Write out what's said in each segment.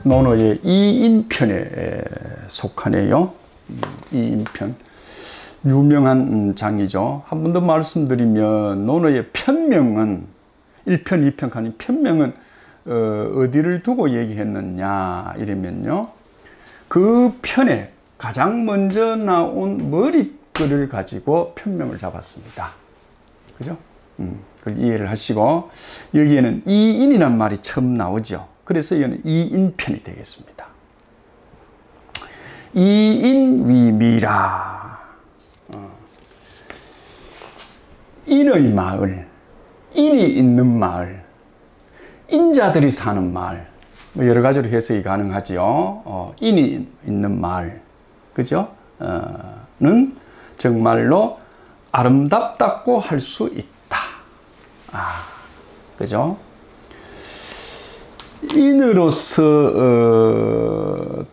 논어의 이인편에 속하네요. 이인편. 유명한 장이죠. 한 번 더 말씀드리면 논어의 편명은 1편, 2편 칸이 편명은 어디를 두고 얘기했느냐 이러면요. 그 편에 가장 먼저 나온 머릿글을 가지고 편명을 잡았습니다. 그죠? 그걸 이해를 하시고 여기에는 이인이란 말이 처음 나오죠. 그래서 이거는 이인편이 되겠습니다. 이인위미라. 인의 마을, 인이 있는 마을, 인자들이 사는 마을, 뭐 여러 가지로 해석이 가능하죠. 인이 있는 마을, 그죠? 는 정말로 아름답다고 할 수 있다. 그죠? 인으로서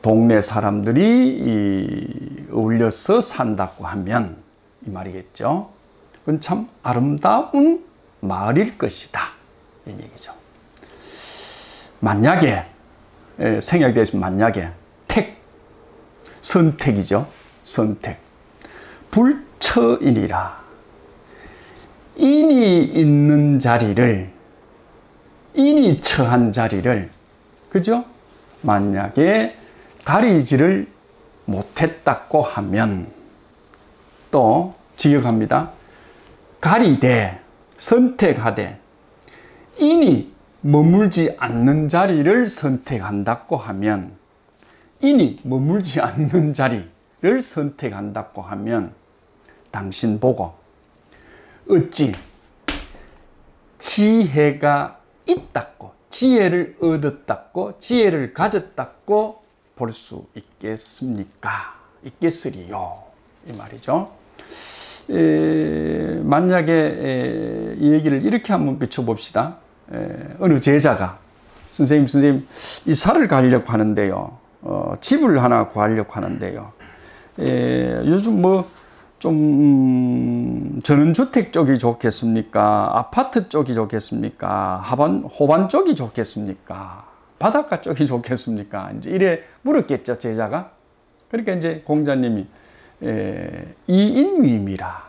동네 사람들이 어울려서 산다고 하면 이 말이겠죠. 그건 참 아름다운 마을일 것이다. 이런 얘기죠. 만약에 생략되어 만약에 선택이죠. 선택. 불처이니라. 인이 있는 자리를, 인이 처한 자리를, 그죠? 만약에 가리지를 못했다고 하면, 또 직역합니다. 가리되, 선택하되, 인이 머물지 않는 자리를 선택한다고 하면, 인이 머물지 않는 자리를 선택한다고 하면, 당신 보고, 어찌 지혜가 있다고, 지혜를 얻었다고, 지혜를 가졌다고 볼 수 있겠습니까? 있겠으리요. 이 말이죠. 만약에 이 얘기를 이렇게 한번 비춰봅시다. 어느 제자가 선생님 이사를 가려고 하는데요. 집을 하나 구하려고 하는데요. 요즘 뭐 좀 전원주택 쪽이 좋겠습니까? 아파트 쪽이 좋겠습니까? 호반 쪽이 좋겠습니까? 바닷가 쪽이 좋겠습니까? 이제 이래 물었겠죠, 제자가. 그러니까 이제 공자님이 이인위미라.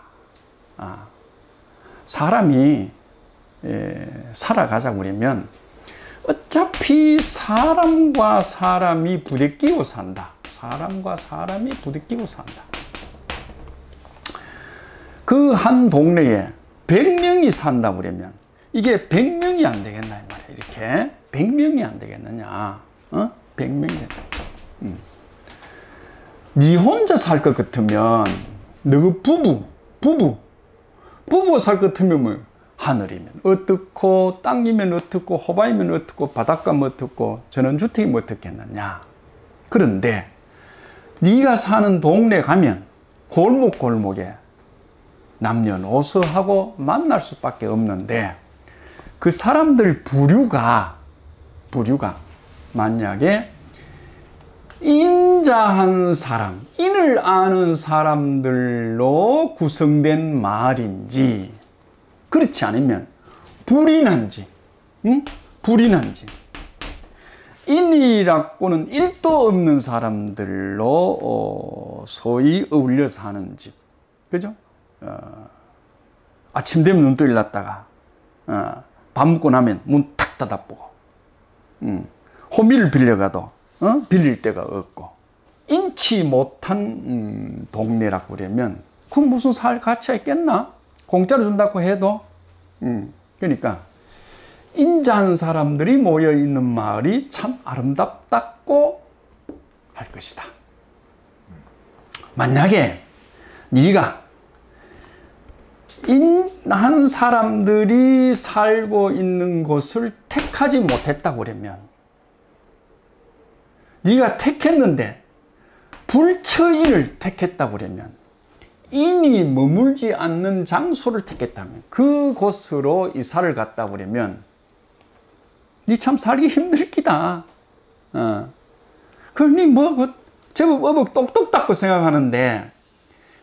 사람이 살아가자고 그러면 어차피 사람과 사람이 부대끼고 산다. 사람과 사람이 부대끼고 산다. 그 한 동네에 100명이 산다 그러면 이게 100명이 안 되겠나 이 말이야. 이렇게 100명이 안 되겠느냐. 100명이 된다. 네 혼자 살 것 같으면 너 부부가 살 것 같으면 뭐 하늘이면 어떻고 땅이면 어떻고 호반이면 어떻고 바닷가면 어떻고 전원주택이면 어떻겠느냐. 그런데 네가 사는 동네 가면 골목골목에 남녀노소하고 만날 수밖에 없는데 그 사람들 부류가 만약에 인자한 사람, 인을 아는 사람들로 구성된 마을인지 그렇지 않으면 불인한지 인이라고는 1도 없는 사람들로 소위 어울려 사는 집, 그죠? 아침 되면 눈 떠 일났다가 밥 먹고 나면 문 탁 닫아보고 호미를 빌려가도 빌릴 데가 없고 인치 못한 동네라고 그러면 그 무슨 살 가치가 있겠나? 공짜로 준다고 해도 그러니까 인자한 사람들이 모여 있는 마을이 참 아름답다고 할 것이다. 만약에 네가 인한 사람들이 살고 있는 곳을 택하지 못했다고 그러면 네가 택했는데 불처인을 택했다고 그러면 인이 머물지 않는 장소를 택했다면 그곳으로 이사를 갔다고 그러면 네 참 살기 힘들 기다. 그러니 뭐 제법 어복 똑똑답고 생각하는데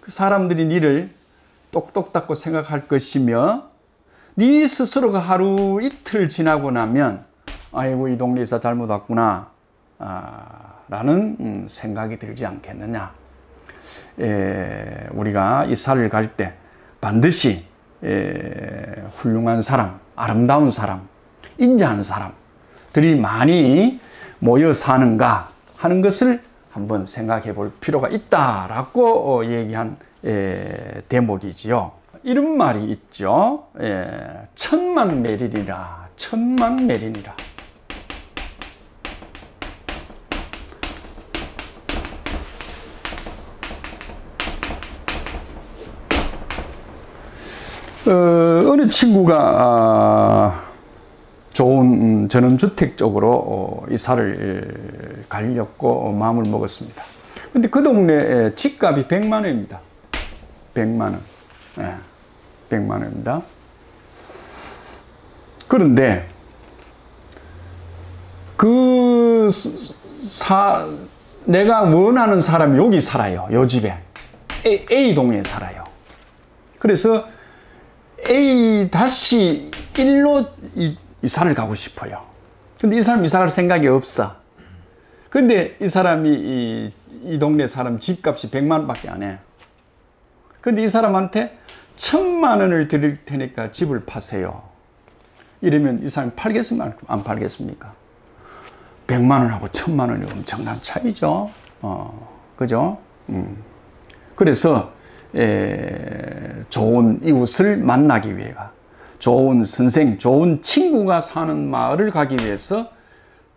그 사람들이 니를 똑똑답고 생각할 것이며 네 스스로가 하루 이틀 지나고 나면 아이고 이 동네 이사 잘못 왔구나 라는 생각이 들지 않겠느냐. 우리가 이사를 갈 때 반드시 훌륭한 사람, 아름다운 사람, 인자한 사람들이 많이 모여 사는가 하는 것을 한번 생각해 볼 필요가 있다라고 얘기한 대목이지요. 이런 말이 있죠. 천만 메리니라, 천만 메리니라. 어느 친구가 좋은 전원주택 쪽으로 이사를 가려고 마음을 먹었습니다. 근데 그 동네 집값이 100만 원입니다. 100만 원. 100만 원입니다. 그런데 내가 원하는 사람이 여기 살아요. 요 집에. A동에 살아요. 그래서 A-1로 이사를 가고 싶어요. 근데 이 사람 이사 갈 생각이 없어. 근데 이 사람이 이 동네 사람 집값이 100만 원밖에 안 해. 근데 이 사람한테 1000만 원을 드릴 테니까 집을 파세요. 이러면 이 사람이 팔겠습니까? 안 팔겠습니까? 100만 원하고 1000만 원이 엄청난 차이죠. 그죠? 그래서 좋은 이웃을 만나기 위해가, 좋은 선생, 좋은 친구가 사는 마을을 가기 위해서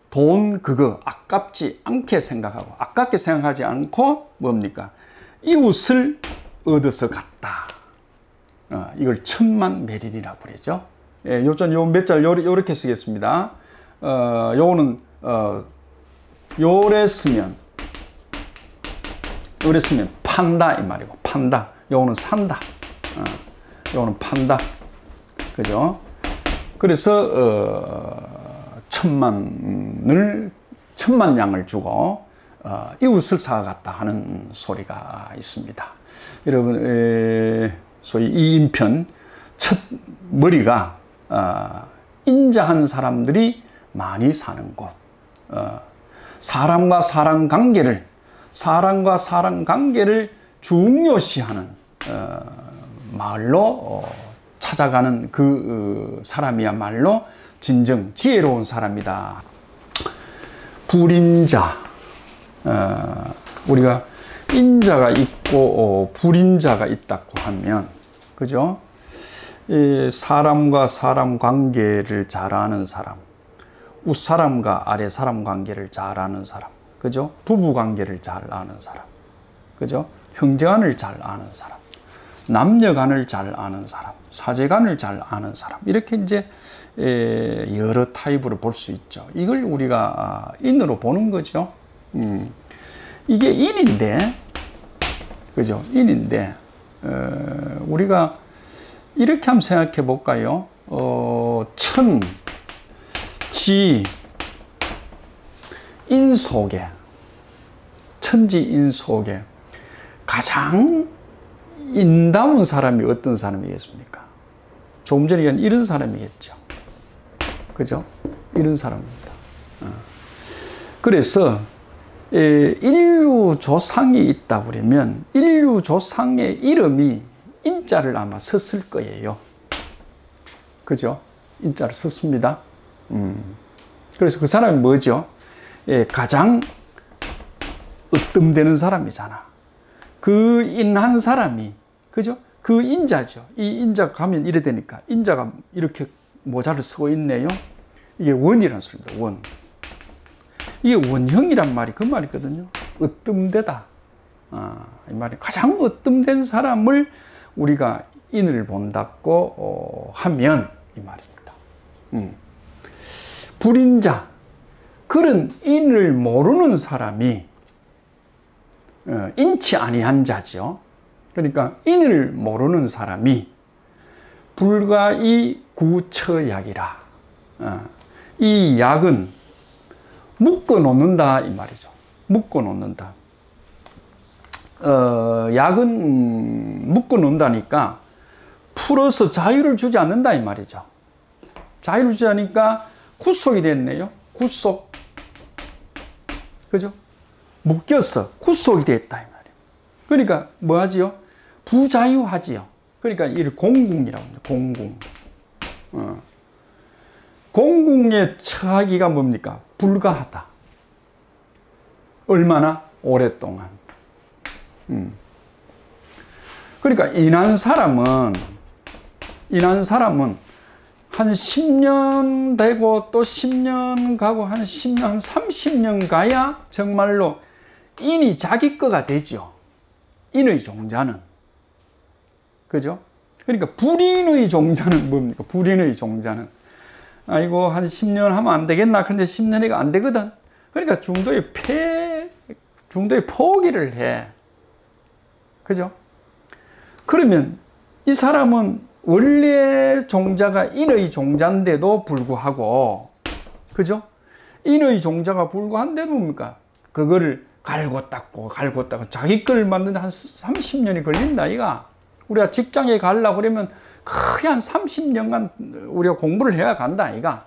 돈 그거 아깝지 않게 생각하고, 아깝게 생각하지 않고 뭡니까? 이웃을 얻어서 갔다. 이걸 천만 메린이라 부르죠. 요전 요 몇 절 요렇게 쓰겠습니다. 요거는 요래 쓰면 판다 이 말이고, 판다. 요거는 산다. 요거는 판다. 그죠? 그래서 천만 양을 주고 이웃을 사갔다 하는 소리가 있습니다. 여러분, 소위 이 인편 첫 머리가 인자한 사람들이 많이 사는 곳, 사람과 사람 관계를 중요시하는 마을로 찾아가는 그 사람이야말로 진정 지혜로운 사람이다. 불인자, 우리가 인자가 있고 불인자가 있다고 하면, 그죠? 이 사람과 사람 관계를 잘 아는 사람, 윗사람과 아래사람 관계를 잘 아는 사람, 그죠? 부부 관계를 잘 아는 사람, 그죠? 형제간을 잘 아는 사람, 남녀간을 잘 아는 사람, 사제간을 잘 아는 사람, 이렇게 이제 여러 타입으로 볼 수 있죠. 이걸 우리가 인으로 보는 거죠. 이게 인인데, 그죠? 인인데, 우리가 이렇게 한번 생각해 볼까요? 천지인 속에 가장 인다운 사람이 어떤 사람이겠습니까? 조금 전에 얘기한 이런 사람이겠죠. 그죠? 이런 사람입니다. 그래서 인류 조상이 있다 그러면 인류 조상의 이름이 인자를 아마 썼을 거예요. 그죠? 인자를 썼습니다. 그래서 그 사람이 뭐죠? 가장 으뜸되는 사람이잖아. 그 인한 사람이, 그죠? 그 인자죠. 이 인자가 가면 이래 되니까, 인자가 이렇게 모자를 쓰고 있네요. 이게 원이라는 소리입니다. 원. 이게 원형이란 말이 그 말이거든요. 으뜸되다. 이 말이 가장 으뜸된 사람을 우리가 인을 본다고 하면 이 말입니다. 불인자, 그런 인을 모르는 사람이 인치 아니한 자죠. 그러니까 인을 모르는 사람이 불과 이 구처약이라. 이 약은 묶어 놓는다 이 말이죠. 묶어 놓는다. 약은 묶어 놓는다니까 풀어서 자유를 주지 않는다 이 말이죠. 자유를 주지 않으니까 구속이 됐네요. 구속. 그죠? 묶여서 구속이 됐다 이 말이에요. 그러니까 뭐 하지요? 부자유하지요. 그러니까 이를 공궁이라고 합니다. 공궁. 공궁에 처하기가 뭡니까? 불가하다. 얼마나? 오랫동안. 그러니까 인한 사람은 한 10년 되고 또 10년 가고 한 10년, 한 30년 가야 정말로 인이 자기 거가 되죠. 인의 종자는. 그죠? 그러니까 불인의 종자는 뭡니까? 불인의 종자는. 아이고, 한 10년 하면 안 되겠나? 근데 10년이가 안 되거든. 그러니까 중도에 포기를 해. 그죠? 그러면 이 사람은 원래 종자가 인의 종자인데도 불구하고, 그죠? 인의 종자가 불구한데도 뭡니까? 그거를 갈고 닦고 자기 걸 만드는데 한 30년이 걸린다, 이가. 우리가 직장에 가려고 그러면 거의 한 30년간 우리가 공부를 해야 간다, 이가.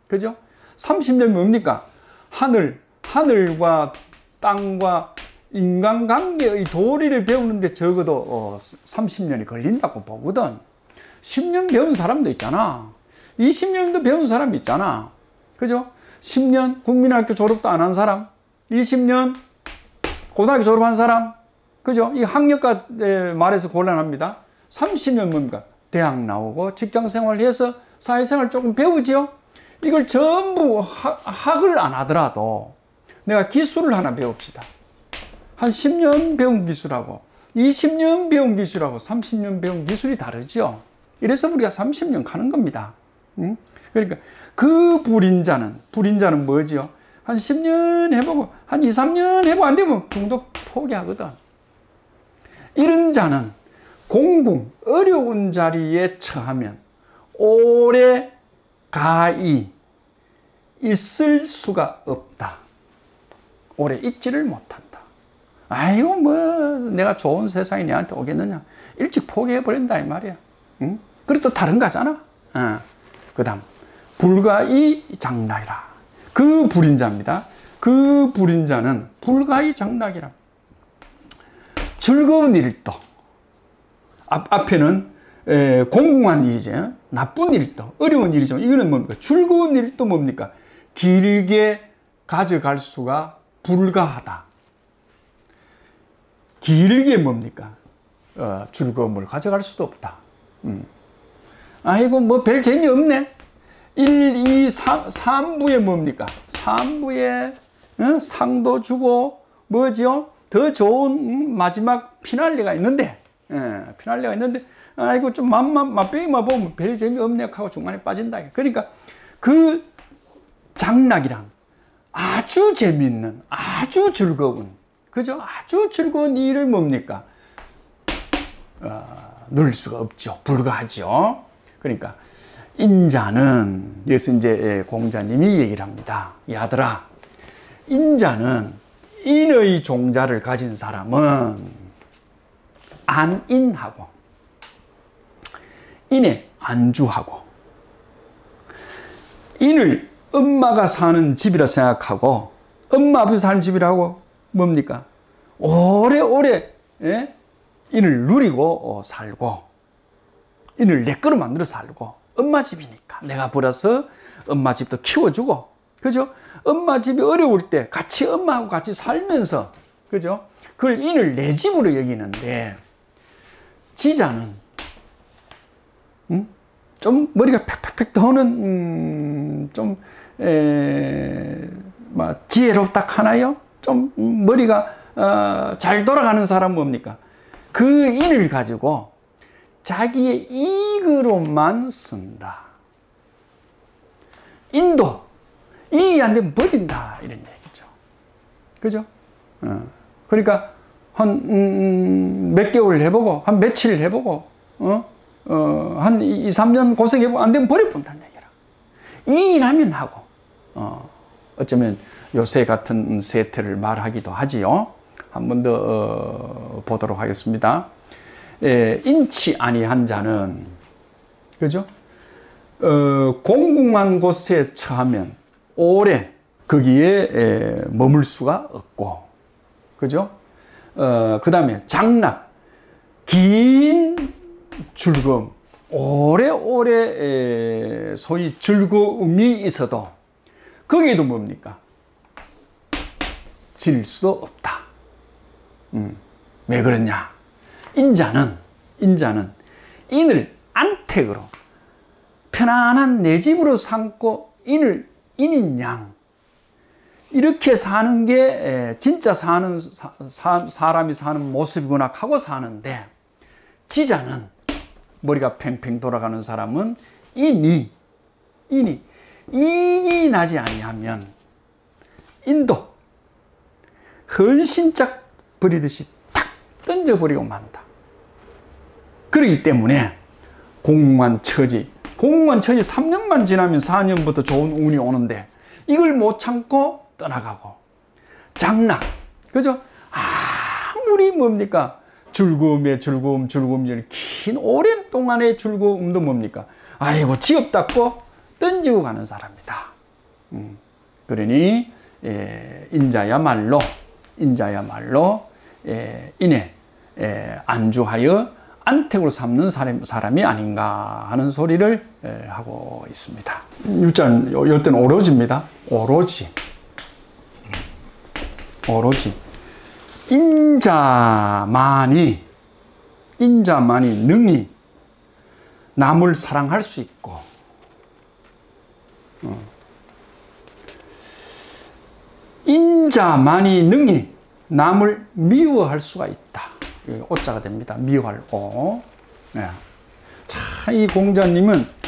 그죠? 30년 뭡니까? 하늘과 땅과 인간관계의 도리를 배우는데 적어도 30년이 걸린다고 보거든. 10년 배운 사람도 있잖아. 20년도 배운 사람 있잖아. 그죠? 10년 국민학교 졸업도 안 한 사람, 20년 고등학교 졸업한 사람, 그죠? 이 학력과 말해서 곤란합니다. 30년 뭡니까? 대학 나오고 직장 생활해서 사회생활 조금 배우지요? 이걸 전부 학을 안 하더라도 내가 기술을 하나 배웁시다. 한 10년 배운 기술하고 20년 배운 기술하고 30년 배운 기술이 다르죠. 이래서 우리가 30년 가는 겁니다. 그러니까 그 불인자는 뭐지요? 한 10년 해보고 한 2, 3년 해보고 안 되면 중도 포기하거든. 이런 자는 공궁, 어려운 자리에 처하면 오래 가히 있을 수가 없다. 오래 있지를 못한다. 아이고, 뭐 내가 좋은 세상이 내한테 오겠느냐. 일찍 포기해버린다 이 말이야. 응? 그리고 또 다른 거잖아. 그 다음 불가이 장락이라. 그 불인자입니다. 그 불인자는 불가이 장락이라. 즐거운 일도, 앞에는 공공한 일이죠. 나쁜 일도, 어려운 일이죠. 이거는 뭡니까? 즐거운 일도 뭡니까? 길게 가져갈 수가 불가하다. 길게 뭡니까? 즐거움을 가져갈 수도 없다. 아이고, 뭐 별 재미없네. 1, 2, 3부에 뭡니까? 3부에 상도 주고 뭐죠? 더 좋은 마지막 피날레가 있는데, 아이고, 좀 맛배기만 보면 별 재미없네 하고 중간에 빠진다. 그러니까 그 장락이란 아주 재미있는, 아주 즐거운, 그죠? 아주 즐거운 일을 뭡니까? 누릴 수가 없죠. 불가하죠. 그러니까 인자는, 여기서 이제 공자님이 얘기를 합니다. 이 아들아, 인자는, 인의 종자를 가진 사람은 안인하고 인에 안주하고, 인을 엄마가 사는 집이라 생각하고, 엄마 아버지 사는 집이라고 뭡니까? 오래오래 인을 누리고 살고, 인을 내 거로 만들어 살고, 엄마 집이니까 내가 벌어서 엄마 집도 키워주고, 그죠? 엄마 집이 어려울 때 같이 엄마하고 같이 살면서, 그죠? 그걸 인을 내 집으로 여기는데, 지자는 좀 머리가 팩팩팩 도는 지혜롭다 하나요? 좀 머리가 잘 돌아가는 사람 뭡니까? 그 인을 가지고 자기의 이익으로만 쓴다. 인도 이익이 안 되면 버린다, 이런 얘기죠. 그죠? 그러니까 한 몇 개월 해보고, 한 며칠 해보고, 한 2, 3년 고생해보고 안 되면 버려본다는 얘기라. 이익이 나면 하고, 어쩌면 요새 같은 세태를 말하기도 하지요. 한 번 더 보도록 하겠습니다. 인치 아니한 자는, 그죠? 공공한 곳에 처하면 오래 거기에 머물 수가 없고, 그죠? 그 다음에 장락, 긴 즐거움, 오래오래 소위 즐거움이 있어도 거기에도 뭡니까? 질 수 없다. 왜 그러냐? 인자는 인을 안택으로 편안한 내 집으로 삼고 인인 양 이렇게 사는 게 진짜 사람이 사는 모습이구나 하고 사는데, 지자는 머리가 팽팽 돌아가는 사람은 인이 나지 아니하면 인도 헌신짝 버리듯이 탁 던져버리고 만다. 그렇기 때문에 공무원처지 3년만 지나면 4년부터 좋은 운이 오는데 이걸 못 참고 떠나가고, 장락, 그죠? 아무리 뭡니까? 즐거움의 즐거움, 긴 오랜 동안의 즐거움도 뭡니까? 아이고, 지겹다고 던지고 가는 사람이다. 그러니, 인자야말로, 인에, 안주하여 안택으로 삼는 사람이 아닌가 하는 소리를 하고 있습니다. 유자는 이때는 오로지입니다. 오로지. 인자만이 능히 남을 사랑할 수 있고, 인자만이 능히 남을 미워할 수가 있다. 오자가 됩니다. 미워할 오. 네. 자, 이 공자님은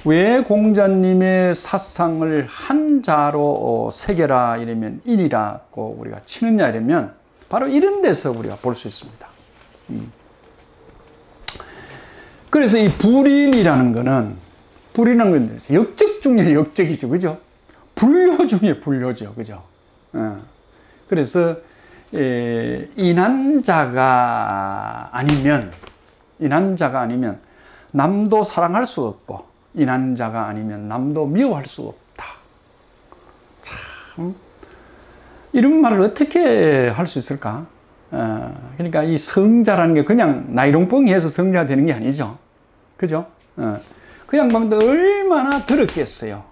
왜 공자님의 사상을 한자로 새겨라 이러면 인이라고 우리가 치느냐 이러면 바로 이런 데서 우리가 볼 수 있습니다. 그래서 이 불인이라는 건 역적 중에 역적이죠. 그죠? 불효 중에 불효죠. 그죠? 그래서 인한자가 아니면 남도 사랑할 수 없고, 인한자가 아니면 남도 미워할 수 없다. 참, 이런 말을 어떻게 할 수 있을까? 그러니까 이 성자라는 게 그냥 나이롱뻥이 해서 성자가 되는 게 아니죠. 그죠? 그 양반도 얼마나 들었겠어요.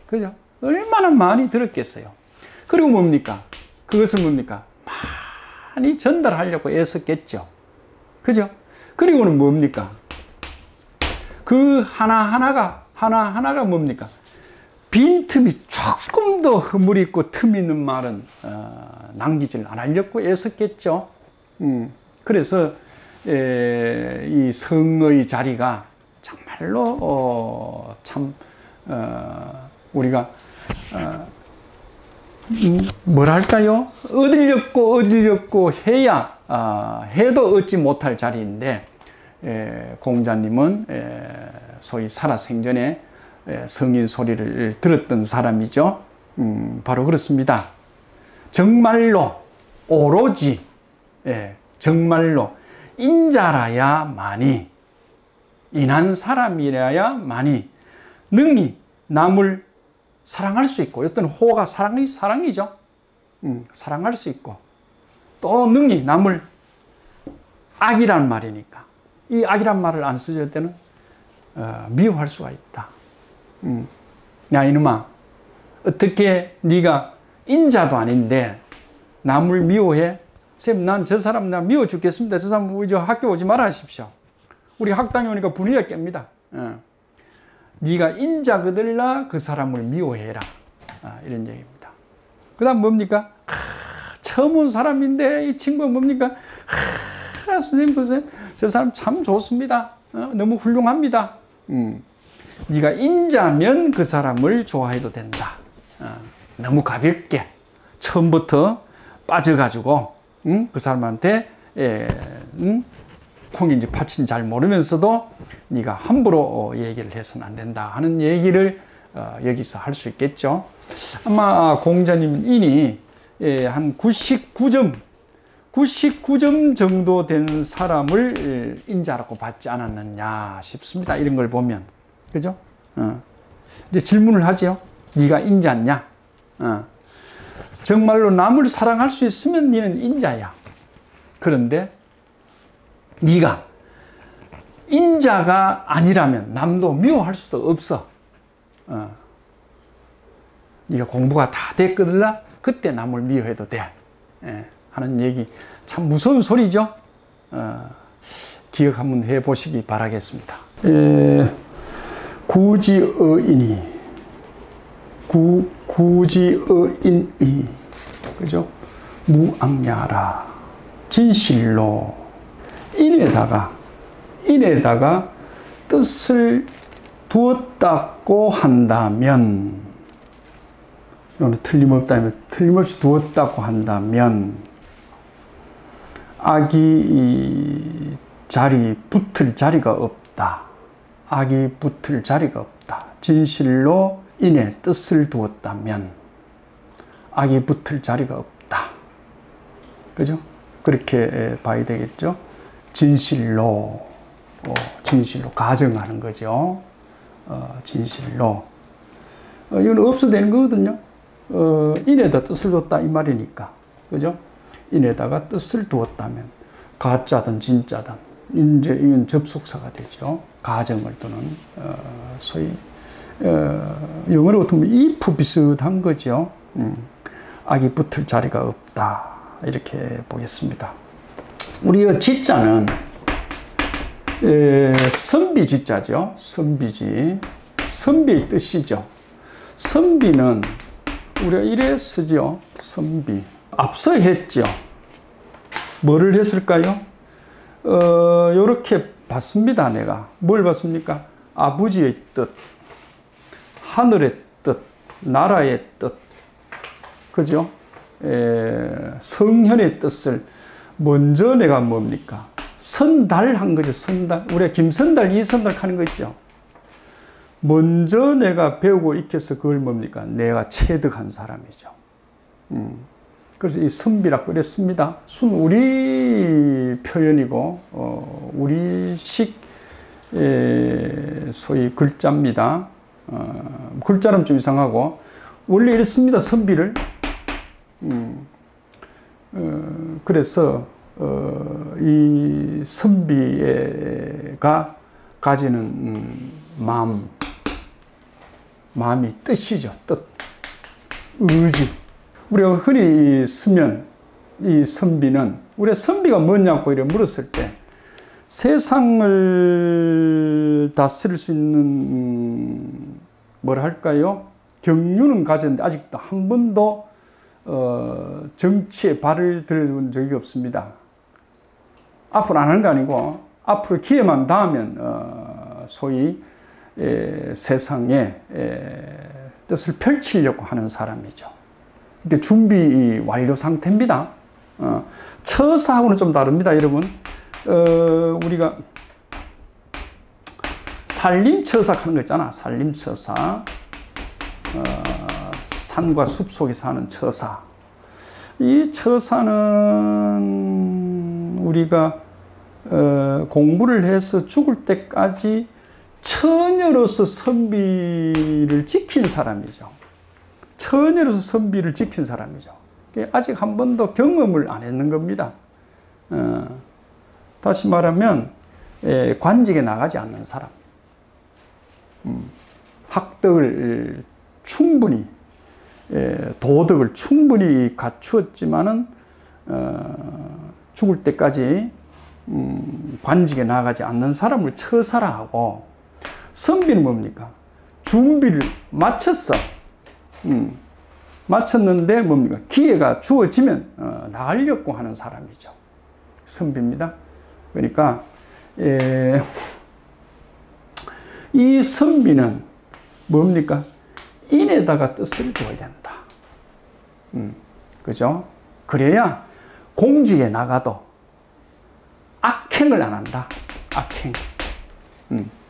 그죠? 얼마나 많이 들었겠어요. 그리고 뭡니까? 그것을 뭡니까? 많이 전달하려고 애썼겠죠. 그죠? 그리고는 뭡니까? 그 하나하나가 뭡니까? 빈틈이 조금 더 허물이 있고 틈 있는 말은 남기질 않으려고 애썼겠죠. 그래서 이 성의 자리가 정말로 참 우리가 뭐랄까요? 얻으려고 해야 해도 얻지 못할 자리인데, 공자님은 소위 살아생전에 성인 소리를 들었던 사람이죠. 바로 그렇습니다. 정말로 오로지 정말로 인자라야만이, 인한 사람이라야만이 능히 남을 사랑할 수 있고, 어떤 호가 사랑이죠. 사랑할 수 있고, 또 능히 남을, 악이란 말이니까 이 악이란 말을 안 쓰실 때는 미워할 수가 있다. 야 이놈아, 어떻게 네가 인자도 아닌데 남을 미워해? 쌤, 난 저 사람 나 미워 죽겠습니다. 저 사람 학교 오지 말아 하십시오. 우리 학당에 오니까 분위기가 깹니다. 네가 인자거들라 그 사람을 미워해라. 이런 얘기입니다. 그 다음 뭡니까? 처음 온 사람인데 이 친구가 뭡니까? 선생님 보세요. 저 사람 참 좋습니다. 너무 훌륭합니다. 네가 인자면 그 사람을 좋아해도 된다. 너무 가볍게 처음부터 빠져가지고 그 사람한테 콩인지 팥인지 잘 모르면서도 네가 함부로 얘기를 해서는 안 된다 하는 얘기를 여기서 할 수 있겠죠. 아마 공자님은 인이 한 99점 정도 된 사람을 인자라고 받지 않았느냐 싶습니다. 이런 걸 보면. 그죠? 이제 질문을 하죠. 네가 인자냐? 정말로 남을 사랑할 수 있으면 너는 인자야. 그런데 네가 인자가 아니라면 남도 미워할 수도 없어. 네가 공부가 다 됐거들라 그때 남을 미워해도 돼. 하는 얘기 참 무서운 소리죠. 기억 한번 해보시기 바라겠습니다. 구지어인이 구지어인이 그죠? 무앙야라 진실로 인에다가 뜻을 두었다고 한다면, 이거는 틀림없이 두었다고 한다면 악이 붙을 자리가 없다. 악이 붙을 자리가 없다. 진실로 인에 뜻을 두었다면 악이 붙을 자리가 없다. 그죠? 그렇게 봐야 되겠죠? 진실로 가정하는 거죠. 진실로. 이건 없어도 되는 거거든요. 인에다 뜻을 뒀다 이 말이니까. 그죠? 인에다가 뜻을 두었다면 가짜든 진짜든 이제 이건 접속사가 되죠. 가정을 두는 소위 영어로 어떻게 보면 if 비슷한 거죠. 악이 붙을 자리가 없다 이렇게 보겠습니다. 우리 지자는 선비지자죠. 선비의 뜻이죠. 선비는 우리가 이래 쓰죠. 선비. 앞서 했죠. 뭐를 했을까요? 요렇게 봤습니다. 내가 뭘 봤습니까? 아버지의 뜻, 하늘의 뜻, 나라의 뜻, 그죠? 성현의 뜻을 먼저 내가 뭡니까? 선달한 거죠. 선달. 우리가 김선달, 이선달 하는 거 있죠. 먼저 내가 배우고 익혀서 그걸 뭡니까? 내가 체득한 사람이죠. 그래서 이 선비라고 그랬습니다. 우리 표현이고, 우리식, 소위 글자입니다. 글자는 좀 이상하고, 원래 이랬습니다. 선비를. 그래서, 이 선비가 가지는 마음이 뜻이죠. 뜻. 의지. 우리가 흔히 쓰면 이 선비는, 우리가 선비가 뭐냐고 이렇게 물었을 때 세상을 다스릴 수 있는 뭐라 할까요? 경륜은 가졌는데 아직도 한 번도 정치에 발을 들여본 적이 없습니다. 앞으로 안 하는 거 아니고 앞으로 기회만 닿으면 소위 세상에 뜻을 펼치려고 하는 사람이죠. 이게 준비 완료 상태입니다. 처사하고는 좀 다릅니다, 여러분. 우리가 산림처사 하는 거 있잖아. 산림처사. 산과 숲 속에 사는 처사. 이 처사는 우리가 공부를 해서 죽을 때까지 처녀로서 선비를 지킨 사람이죠. 처녀로서 선비를 지킨 사람이죠. 아직 한 번도 경험을 안 했는 겁니다. 다시 말하면 관직에 나가지 않는 사람. 학덕을 충분히, 도덕을 충분히 갖추었지만은 죽을 때까지 관직에 나가지 않는 사람을 처사라 하고, 선비는 뭡니까? 준비를 마쳤어. 마쳤는데 뭡니까? 기회가 주어지면 나가려고 하는 사람이죠. 선비입니다. 그러니까 이 선비는 뭡니까? 인에다가 뜻을 둬야 된다. 그죠? 그래야 공직에 나가도 악행을 안 한다. 악행.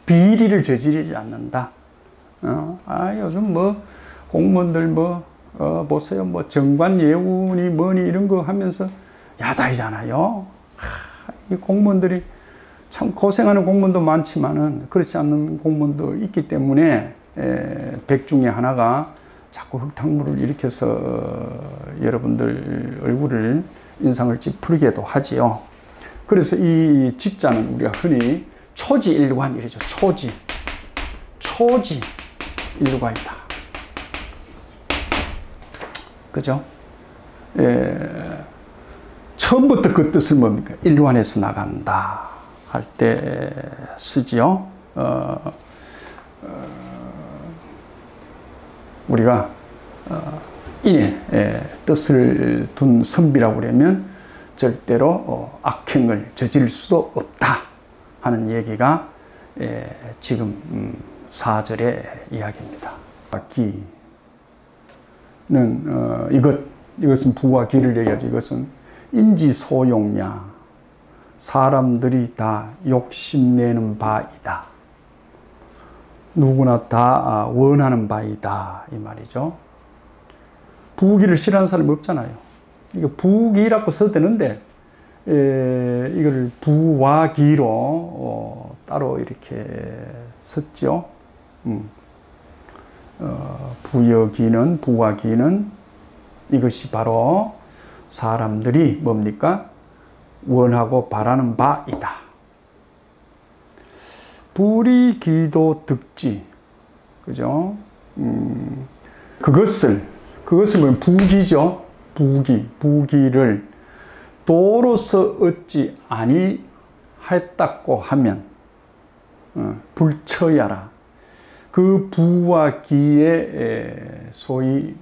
비리를 저지르지 않는다. 요즘 뭐 공무원들 보세요. 정관 예우니 뭐니 이런 거 하면서 야단이잖아요. 이 공무원들이 참 고생하는 공무원도 많지만은 그렇지 않는 공무원도 있기 때문에 100 중에 하나가 자꾸 흙탕물을 일으켜서 여러분들 얼굴을 인상을 찌푸리게도 하지요. 그래서 이 지자는 우리가 흔히 초지일관 이러죠. 초지일관이다. 그죠? 처음부터 그 뜻을 뭡니까? 일관해서 나간다 할 때 쓰지요. 우리가 인의 뜻을 둔 선비라고 그러면 절대로 악행을 저지를 수도 없다 하는 얘기가 지금 4절의 이야기입니다. 기는 이것은 부와 기를 얘기하죠. 이것은 인지소용야, 사람들이 다 욕심내는 바이다. 누구나 다 원하는 바이다 이 말이죠. 부기를 싫어하는 사람이 없잖아요. 이거 부기라고 써도 되는데 이걸 부와 기로 따로 이렇게 썼죠. 부여기는, 부와 기는 이것이 바로 사람들이 뭡니까? 원하고 바라는 바이다. 불이 기도 득지, 그죠? 그것을 보면 부기죠. 부기를 도로서 얻지 아니했다고 하면 불처야라. 그 부와 기에 소위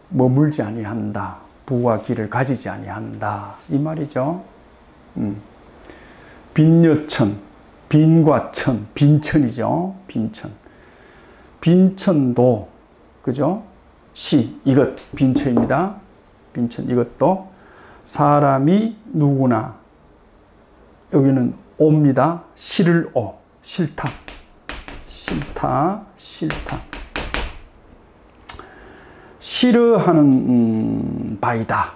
머물지 아니한다. 부와 기를 가지지 아니한다 이 말이죠. 빈여천, 빈과 천, 빈천이죠. 빈천도, 그죠? 이것 빈천입니다. 빈천 이것도 사람이 누구나, 여기는 옵니다. 싫을 오, 싫다. 싫어하는 바이다.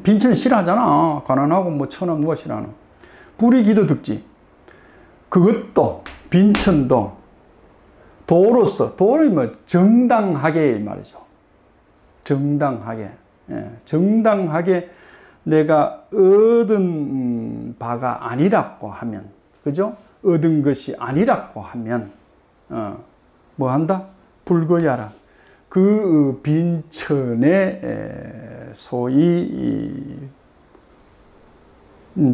빈천 싫어하잖아. 가난하고 뭐 천하 누가 싫어하나. 불이 기도 득지. 그것도 빈천도 도로서, 도로 뭐 정당하게 말이죠. 정당하게 내가 얻은 바가 아니라고 하면, 그죠? 얻은 것이 아니라고 하면 뭐 한다? 불거야라. 그 빈천에 소위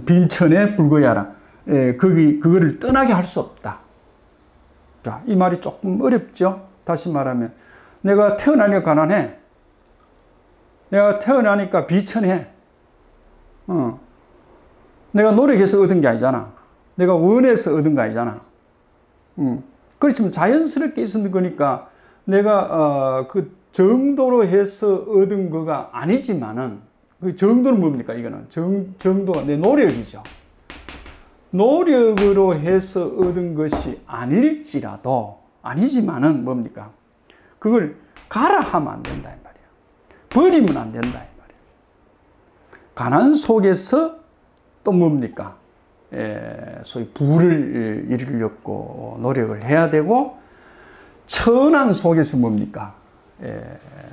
빈천에 불거야라. 그거를 떠나게 할 수 없다. 자, 이 말이 조금 어렵죠? 다시 말하면 내가 태어나니까 가난해. 내가 태어나니까 비천해. 내가 노력해서 얻은 게 아니잖아. 내가 원해서 얻은 거 아니잖아. 그렇지만 자연스럽게 있었는 거니까 내가 그 정도로 해서 얻은 거가 아니지만은, 그 정도는 뭡니까? 이거는 정도가 내 노력이죠. 노력으로 해서 얻은 것이 아니지만은 뭡니까? 그걸 가라 하면 안 된다 이 말이야. 버리면 안 된다 이 말이야. 가난 속에서 또 뭡니까? 소위 부를 이루려고 노력을 해야 되고, 천한 속에서 뭡니까?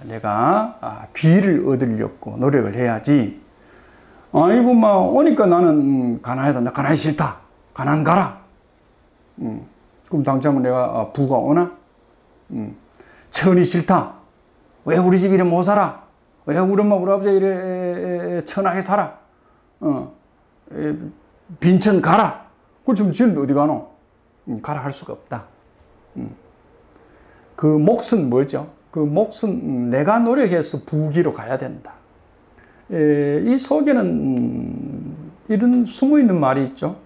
내가 귀를 얻으려고 노력을 해야지. 아이고 막 오니까 나는 가난하다. 나 가난이 싫다. 가난 가라. 그럼 당장 내가 부가 오나? 천이 싫다. 왜 우리 집 이래 못 살아? 왜 우리 엄마 우리 아버지 이래 천하게 살아? 빈천 가라. 그럼 지금 어디 가노? 가라 할 수가 없다. 그 몫은 뭐죠? 그 몫은 내가 노력해서 부기로 가야 된다. 이 속에는 이런 숨어있는 말이 있죠.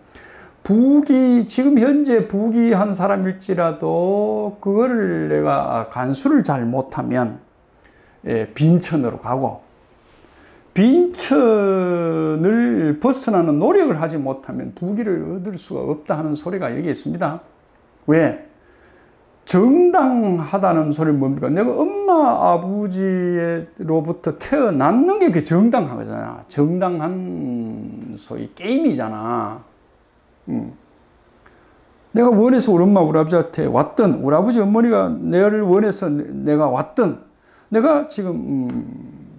지금 현재 부기한 사람일지라도 그거를 내가 간수를 잘 못하면 빈천으로 가고, 빈천을 벗어나는 노력을 하지 못하면 부기를 얻을 수가 없다 하는 소리가 여기 있습니다. 왜? 정당하다는 소리는 뭡니까? 내가 엄마 아버지로부터 태어났는 게 그 정당한 거잖아. 정당한 소위 게임이잖아. 내가 원해서 우리 엄마, 우리 아버지한테 왔든, 우리 아버지, 어머니가 내를 원해서 내가 왔든, 내가 지금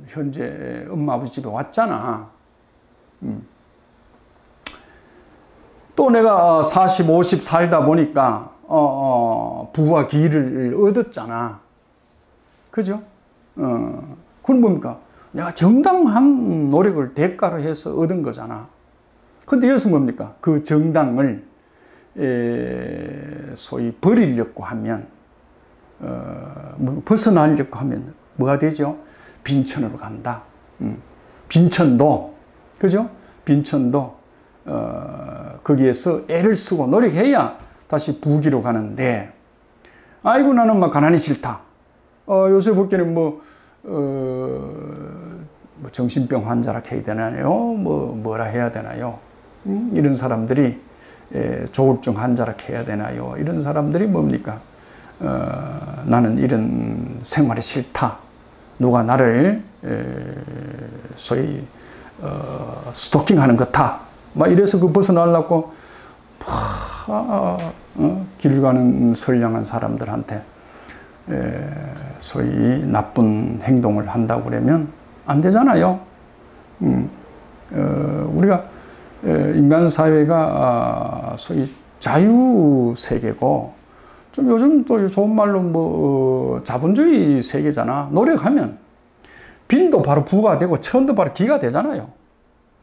현재 엄마, 아버지 집에 왔잖아. 또 내가 40, 50 살다 보니까 부와 기를 얻었잖아. 그죠? 그건 뭡니까? 내가 정당한 노력을 대가로 해서 얻은 거잖아. 근데 여기서 뭡니까? 그 정당을 소위 버리려고 하면, 벗어나려고 하면 뭐가 되죠? 빈천으로 간다. 빈천도, 그죠? 빈천도, 거기에서 애를 쓰고 노력해야 다시 부귀로 가는데, 아이고, 나는 막 가난이 싫다. 요새 볼 때는 뭐 정신병 환자라 해야 되나요? 뭐라 해야 되나요? 이런 사람들이 조울증 환자라 해야 되나요? 이런 사람들이 뭡니까? 나는 이런 생활이 싫다. 누가 나를 소위 스토킹하는 거다. 막 이래서 그 벗어나려고 길 가는 선량한 사람들한테 소위 나쁜 행동을 한다고 그러면 안 되잖아요. 우리가 인간 사회가 소위 자유 세계고, 좀 요즘 또 좋은 말로 뭐 자본주의 세계잖아. 노력하면 빈도 바로 부가 되고 천도 바로 기가 되잖아요.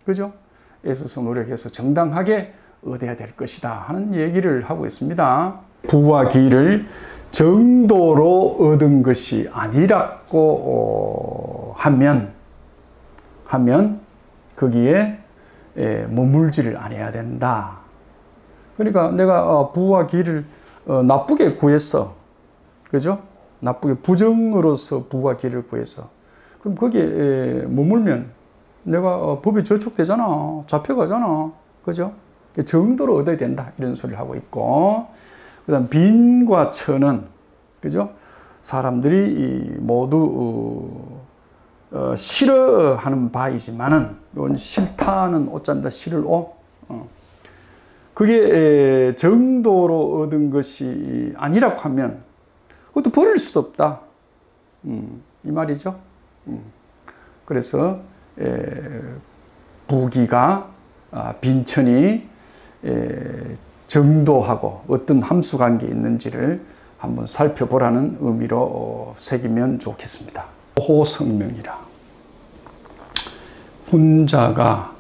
그죠? 애써서 노력해서 정당하게 얻어야 될 것이다 하는 얘기를 하고 있습니다. 부와 기를 정도로 얻은 것이 아니라고 하면 거기에 머물지를 않아야 된다. 그러니까 내가 부와 기를 나쁘게 구했어. 그죠? 나쁘게 부정으로서 부와 기를 구했어. 그럼 거기에 머물면 내가 법이 저촉되잖아. 잡혀가잖아. 그죠? 정도로 얻어야 된다. 이런 소리를 하고 있고, 그 다음 빈과 천은, 그죠? 사람들이 모두 싫어하는 바이지만은, 이건 싫다는 옷잔다 싫을 옷. 그게 정도로 얻은 것이 아니라고 하면 그것도 버릴 수도 없다. 이 말이죠. 그래서 부기가 빈천이 정도하고 어떤 함수관계 있는지를 한번 살펴보라는 의미로 새기면 좋겠습니다. 호성명이라. 군자가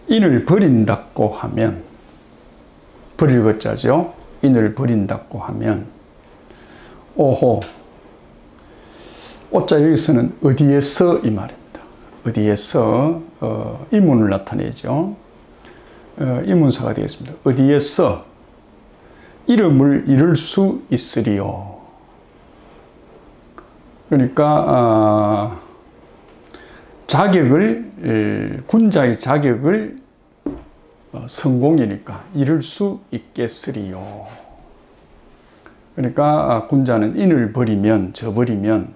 인을 버린다고 하면, 버릴 것자죠. 인을 버린다고 하면, 오호. 오자 여기서는 어디에서 이 말입니다. 어디에서 이문을 나타내죠. 이문사가 되겠습니다. 어디에서 이름을 잃을 수 있으리요. 그러니까 자격을, 군자의 자격을 성공이니까 잃을 수 있겠으리요. 그러니까 군자는 인을 버리면, 저버리면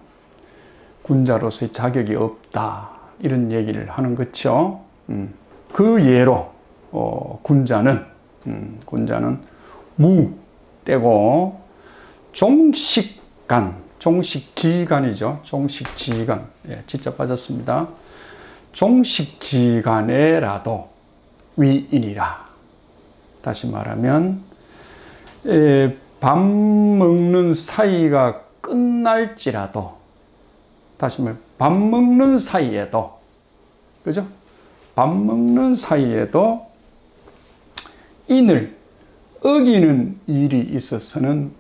군자로서의 자격이 없다. 이런 얘기를 하는 거죠. 그 예로 군자는 무 떼고 종식간, 종식지간이죠. 종식지간. 예, 진짜 빠졌습니다. 종식지간에라도 위인이라. 다시 말하면 밥 먹는 사이가 끝날지라도, 다시 말하면 밥 먹는 사이에도, 그죠? 밥 먹는 사이에도 인을 어기는 일이 있어서는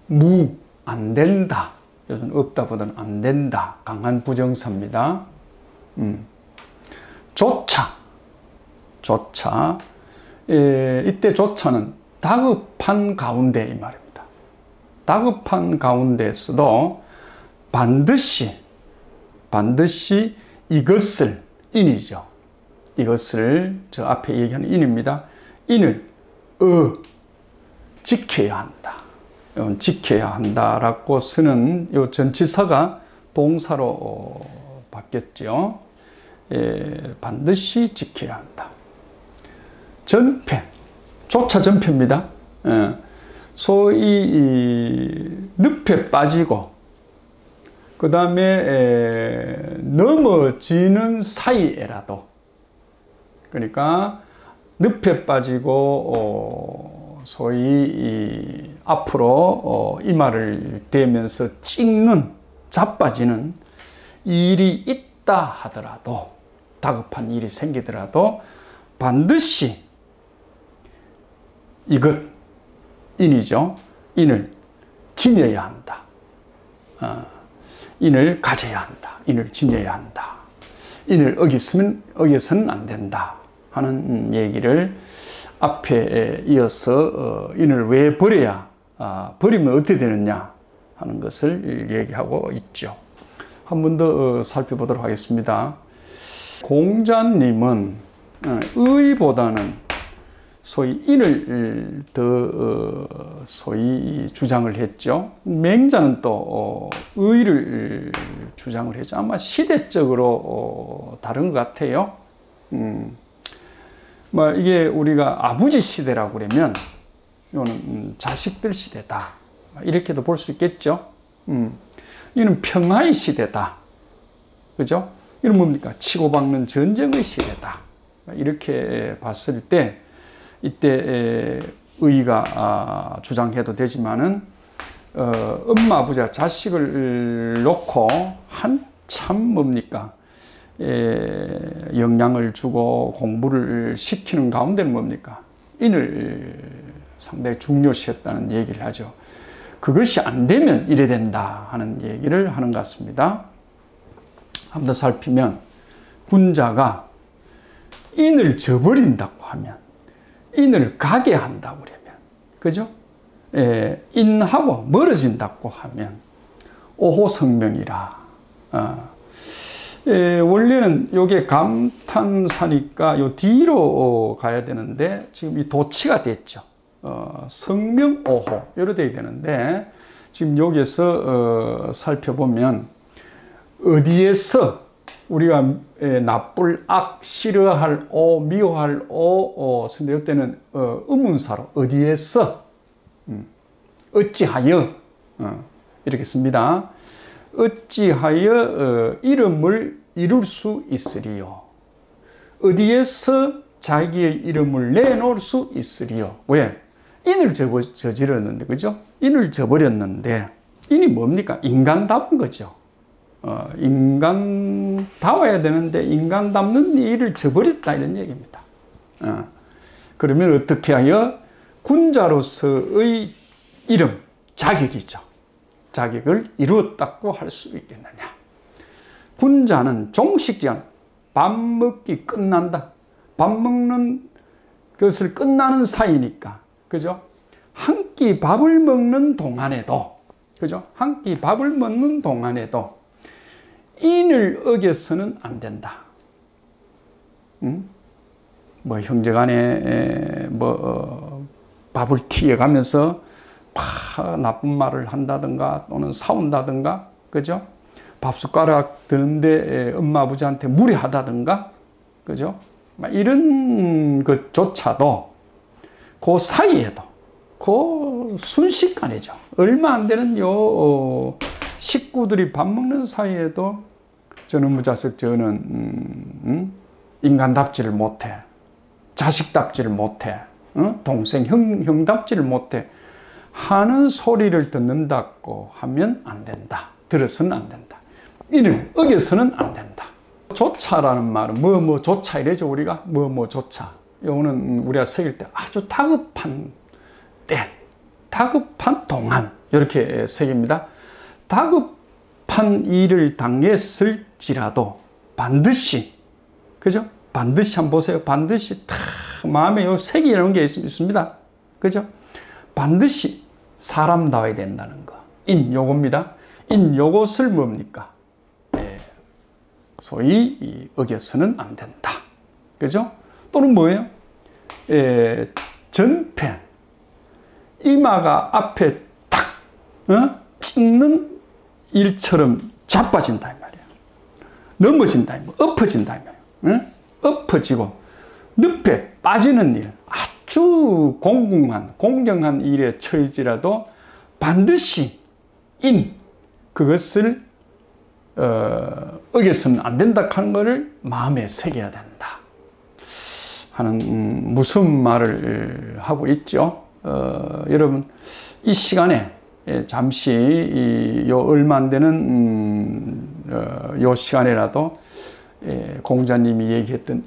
안 된다. 요즘 없다보다는 안 된다. 강한 부정사입니다. 조차. 이때 조차는 다급한 가운데 이 말입니다. 다급한 가운데서도 반드시 이것을, 인이죠. 이것을 저 앞에 얘기하는 인입니다. 인을 지켜야 한다. 지켜야 한다라고 쓰는 이 전치사가 동사로 바뀌었죠. 반드시 지켜야 한다. 전패, 조차 전패입니다. 소위 늪에 빠지고 그 다음에 넘어지는 사이에라도, 그러니까 늪에 빠지고 소위 앞으로 이마를 대면서 찍는, 자빠지는 일이 있다 하더라도, 다급한 일이 생기더라도 반드시 이것, 인이죠. 인을 지녀야 한다. 인을 가져야 한다. 인을 지녀야 한다. 인을 어겨서는 안 된다 하는 얘기를 앞에 이어서 인을 왜 버려야, 버리면 어떻게 되느냐 하는 것을 얘기하고 있죠. 한 번 더 살펴보도록 하겠습니다. 공자님은 의보다는 소위 인을 더 소위 주장을 했죠. 맹자는 또 의를 주장을 했죠. 아마 시대적으로 다른 것 같아요. 뭐 이게 우리가 아버지 시대라고 그러면 이거는 자식들 시대다, 이렇게도 볼 수 있겠죠. 이는 평화의 시대다, 그죠? 이는 뭡니까? 치고받는 전쟁의 시대다, 이렇게 봤을 때 이때 의가 주장해도 되지만은 엄마 아버지가 자식을 놓고 한참 뭡니까? 영양을 주고 공부를 시키는 가운데는 뭡니까? 인을 상당히 중요시했다는 얘기를 하죠. 그것이 안 되면 이래 된다 하는 얘기를 하는 것 같습니다. 한 번 더 살피면 군자가 인을 저버린다고 하면, 인을 가게 한다고 그러면, 그죠? 인하고 멀어진다고 하면 오호성명이라. 원래는 요게 감탄사니까 요 뒤로 가야 되는데 지금 이 도치가 됐죠. 성명오호 이렇게 돼야 되는데 지금 여기서 살펴보면 어디에서 우리가 나쁠 악, 싫어할 오, 미워할 오, 근데 이때는 의문사로 어디에서, 어찌하여, 이렇게 씁니다. 어찌하여 이름을 이룰 수 있으리요. 어디에서 자기의 이름을 내놓을 수 있으리요. 왜? 인을 저질렀는데, 그죠? 인을 저버렸는데, 인이 뭡니까? 인간다운 거죠. 인간다워야 되는데 인간답는 일을 저버렸다 이런 얘기입니다. 그러면 어떻게 하여 군자로서의 이름, 자격이죠. 자격을 이루었다고 할 수 있겠느냐. 군자는 종식지간, 밥 먹기 끝난다. 밥 먹는 것을 끝나는 사이니까, 그죠? 한 끼 밥을 먹는 동안에도, 그죠? 한 끼 밥을 먹는 동안에도 인을 어겨서는 안 된다. 뭐 형제간에 밥을 튀어가면서 나쁜 말을 한다든가 또는 싸운다든가, 그죠? 밥 숟가락 드는데 엄마 아버지한테 무례하다든가, 그죠? 이런 것조차도 그 사이에도, 그 순식간이죠. 얼마 안 되는 요 식구들이 밥 먹는 사이에도 저는 무자석 저는 인간답지를 못해, 자식답지를 못해, 동생 형답지를 못해 하는 소리를 듣는다고 하면 안 된다. 들어서는 안 된다. 인을 어겨서는 안 된다. 조차라는 말은 조차 이래죠. 우리가 조차. 이거는 우리가 새길 때 아주 다급한 때, 다급한 동안 이렇게 새깁니다. 다급한 일을 당했을지라도 반드시, 그죠? 반드시 한번 보세요. 반드시 탁 마음에 요 색이 이런 게 있습니다. 그죠? 반드시 사람다워야 된다는 거. 인 요겁니다. 인 요것을 뭡니까? 소위 어겨서는 안 된다. 그죠? 또는 뭐예요? 전패. 이마가 앞에 탁 찍는 일처럼 자빠진다 이 말이야. 넘어진다 이 말이야. 엎어진다 이 말이야. 엎어지고 늪에 빠지는 일, 아주 아주 공정한 일에 처할지라도 반드시 그것을 어겨서는 안 된다 하는 것을 마음에 새겨야 된다 하는 무슨 말을 하고 있죠. 여러분 이 시간에 잠시 요 얼마 안 되는 요 시간에라도 공자님이 얘기했던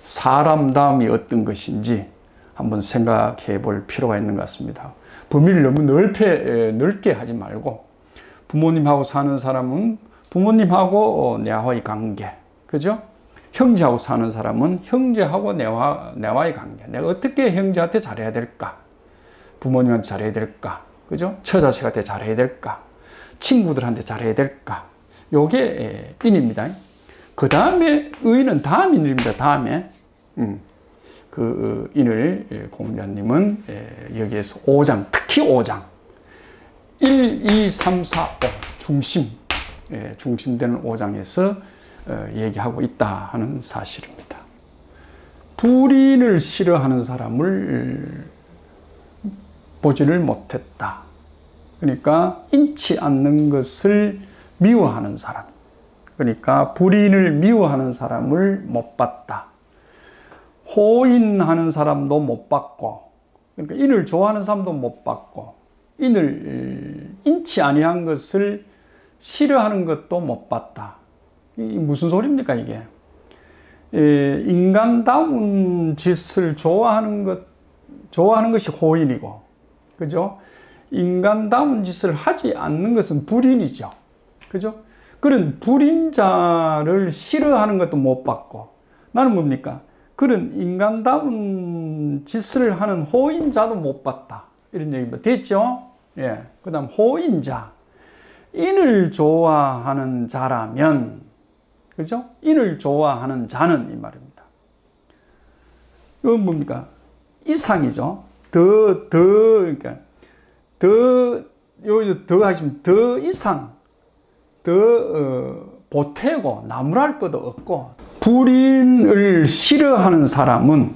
사람다움이 어떤 것인지 한번 생각해 볼 필요가 있는 것 같습니다. 범위를 너무 넓게 하지 말고, 부모님하고 사는 사람은 부모님하고 내와의 관계, 그죠? 형제하고 사는 사람은 형제하고 내와의 관계. 내가 어떻게 형제한테 잘해야 될까? 부모님한테 잘해야 될까? 그죠? 처자식한테 잘해야 될까? 친구들한테 잘해야 될까? 요게 인입니다. 그 다음에 의는 다음 인입니다. 다음에. 그 인을 공자님은 여기에서 5장, 특히 5장 1, 2, 3, 4, 5 중심되는 5장에서 얘기하고 있다 하는 사실입니다. 불인을 싫어하는 사람을 보지를 못했다. 그러니까 인치 않는 것을 미워하는 사람, 그러니까 불인을 미워하는 사람을 못 봤다. 호인하는 사람도 못 봤고, 그러니까 인을 좋아하는 사람도 못 봤고, 인을 인치 아니한 것을 싫어하는 것도 못 봤다. 이 무슨 소리입니까 이게? 인간다운 짓을 좋아하는 것이 호인이고, 그죠? 인간다운 짓을 하지 않는 것은 불인이죠. 그죠? 그런 불인자를 싫어하는 것도 못 봤고, 나는 뭡니까? 그런 인간다운 짓을 하는 호인자도 못 봤다. 이런 얘기가 됐죠? 예. 그 다음, 호인자. 인을 좋아하는 자라면, 그죠? 인을 좋아하는 자는 이 말입니다. 이건 뭡니까? 이상이죠. 그러니까, 더 하시면 더 이상, 더 보태고 나무랄 것도 없고, 불인을 싫어하는 사람은,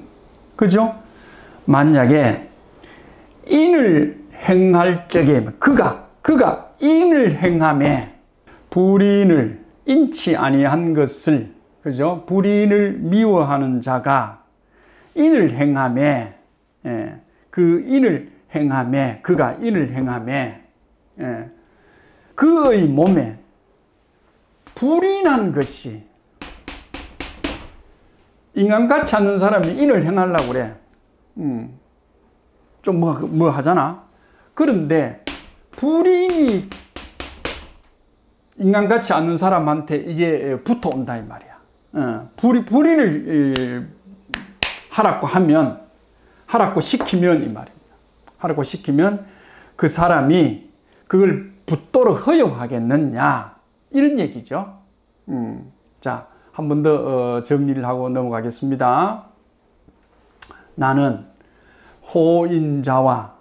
그죠? 만약에 인을 행할 적에 그가 인을 행함에 불인을 인치 아니한 것을, 그죠? 불인을 미워하는 자가 인을 행함에, 그 인을 행함에, 그가 인을 행함에, 그의 몸에 불인한 것이, 인간같이 않는 사람이 인을 행하려고 그래. 좀 뭐 하잖아. 그런데 불인이 인간같이 않는 사람한테 이게 붙어온다 이 말이야. 불인을 하라고 시키면 이 말입니다. 하라고 시키면 그 사람이 그걸 붙도록 허용하겠느냐, 이런 얘기죠. 자, 한 번 더 정리를 하고 넘어가겠습니다. 나는 호인자와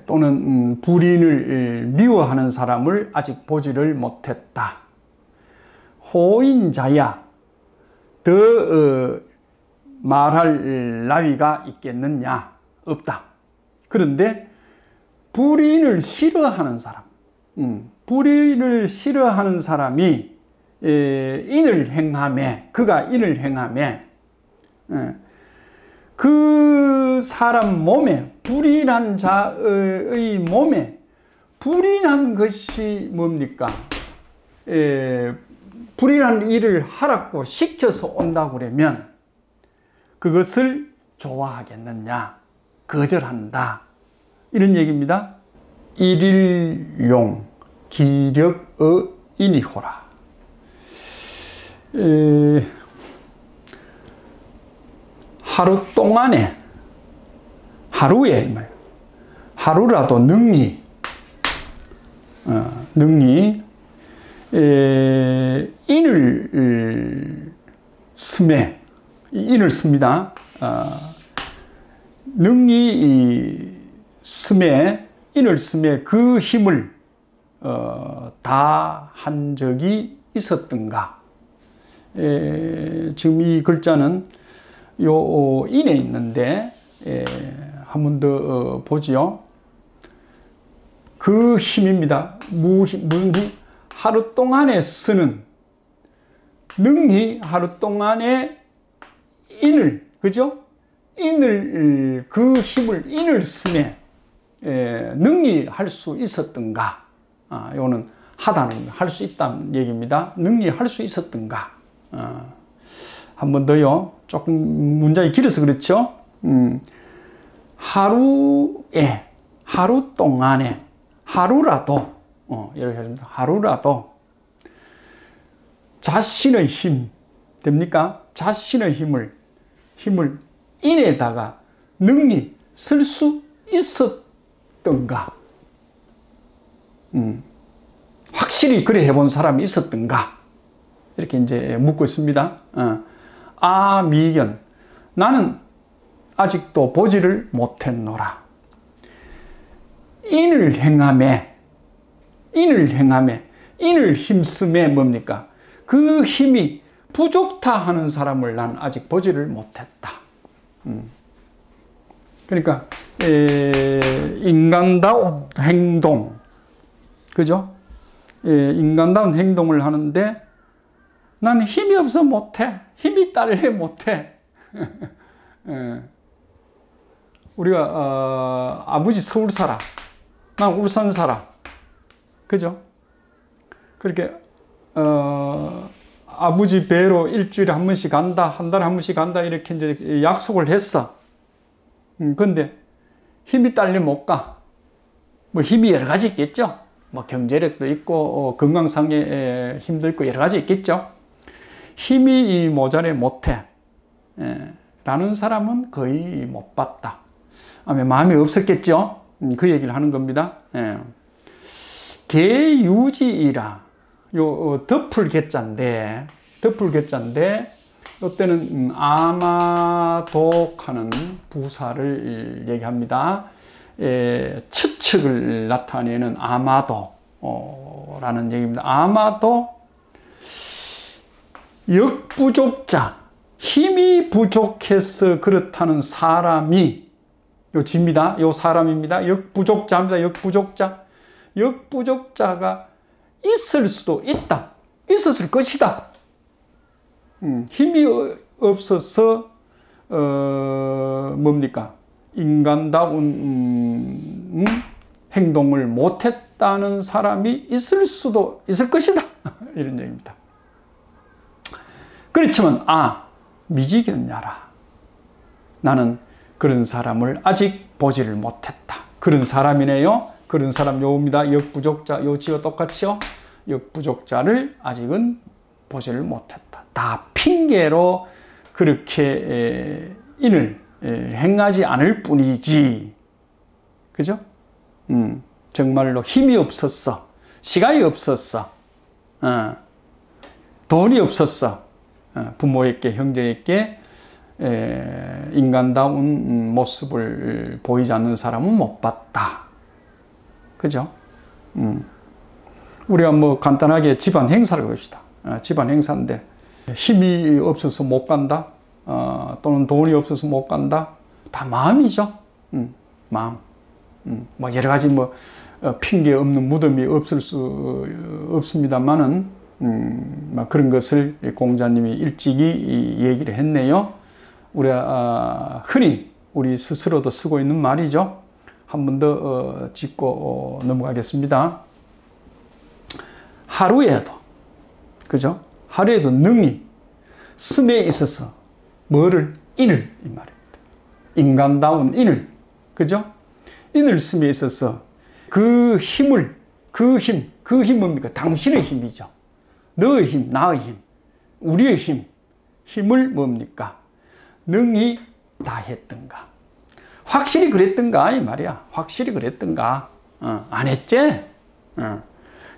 또는 불인을 미워하는 사람을 아직 보지를 못했다. 호인자야 더 말할 나위가 있겠느냐? 없다. 그런데 불인을 싫어하는 사람, 불인을 싫어하는 사람이 인을 행함에, 그가 인을 행함에, 그 사람 몸에, 불인한 자의 몸에 불인한 것이 뭡니까? 불인한 일을 하라고 시켜서 온다고 그러면 그것을 좋아하겠느냐? 거절한다. 이런 얘기입니다. 일일용 기력의 인이호라. 하루 동안에, 하루라도 능히 인을 씁니다. 능히 인을 쓰매 그 힘을 다 한 적이 있었던가. 지금 이 글자는 요 인에 있는데 한 번 더 보지요. 그 힘입니다. 무슨 힘? 하루 동안에 쓰는, 능히 하루 동안에 인을, 그죠? 인을, 그 힘을 인을 쓰네 능히 할 수 있었던가. 요는 하다는 할 수 있다는 얘기입니다. 능히 할 수 있었던가. 한 번 더요. 조금 문장이 길어서 그렇죠. 하루에, 하루 동안에, 하루라도, 이렇게 하십니다. 하루라도 자신의 힘, 됩니까? 자신의 힘을 인에다가 능히 쓸 수 있었던가. 확실히 그래 해본 사람이 있었던가. 이렇게 이제 묻고 있습니다. 미견. 나는 아직도 보지를 못했노라. 인을 행함에, 인을 힘쓰매 뭡니까? 그 힘이 부족타 하는 사람을 난 아직 보지를 못했다. 그러니까 인간다운 행동, 그죠? 인간다운 행동을 하는데 나는 힘이 없어 못해. 힘이 딸려 못해. 우리가 아버지 서울 살아, 난 울산 살아, 그죠? 그렇게 아버지 뵈러 일주일에 한 번씩 간다, 한 달에 한 번씩 간다, 이렇게 이제 약속을 했어. 근데 힘이 딸려 못 가. 뭐 힘이 여러 가지 있겠죠. 뭐 경제력도 있고 건강상의 힘도 있고 여러 가지 있겠죠. 힘이 모자래 못해 라는 사람은 거의 못 봤다. 마음이 없었겠죠. 그 얘기를 하는 겁니다. 계유지이라. 요 덮을 개자인데 이때는 아마독하는 부사를 얘기합니다. 추측을 나타내는 아마도라는 얘기입니다. 아마도 역부족자, 힘이 부족해서 그렇다는 사람이 요 지입니다. 요 사람입니다. 역부족자입니다. 역부족자가 있을 수도 있다. 있었을 것이다. 힘이 없어서 뭡니까? 인간다운 행동을 못했다는 사람이 있을 수도 있을 것이다. 이런 얘기입니다. 그렇지만 미지견야라. 나는 그런 사람을 아직 보지를 못했다. 그런 사람이네요. 그런 사람 요입니다. 역부족자, 요 지와 똑같이요. 역부족자를 아직은 보지를 못했다. 다 핑계로 그렇게 인을 행하지 않을 뿐이지. 그죠? 정말로 힘이 없었어. 시간이 없었어. 돈이 없었어. 부모에게, 형제에게 인간다운 모습을 보이지 않는 사람은 못 봤다. 그죠? 우리가 뭐 간단하게 집안 행사를 봅시다. 집안 행사인데 힘이 없어서 못 간다. 또는 돈이 없어서 못 간다. 다 마음이죠. 마음. 뭐 여러 가지 뭐 핑계 없는 무덤이 없을 수 없습니다만은 그런 것을 공자님이 일찍이 얘기를 했네요. 우리가 흔히 우리 스스로도 쓰고 있는 말이죠. 한 번 더 짚고 넘어가겠습니다. 하루에도, 그죠? 하루에도 능히 스매에 있어서 뭐를? 인을, 이 말입니다. 인간다운 인을, 그죠? 인을 스매에 있어서 그 힘을, 그 힘 뭡니까? 당신의 힘이죠. 너의 힘, 나의 힘, 우리의 힘을 뭡니까? 능히 다했던가. 확실히 그랬던가 이 말이야. 확실히 그랬던가. 안 했지?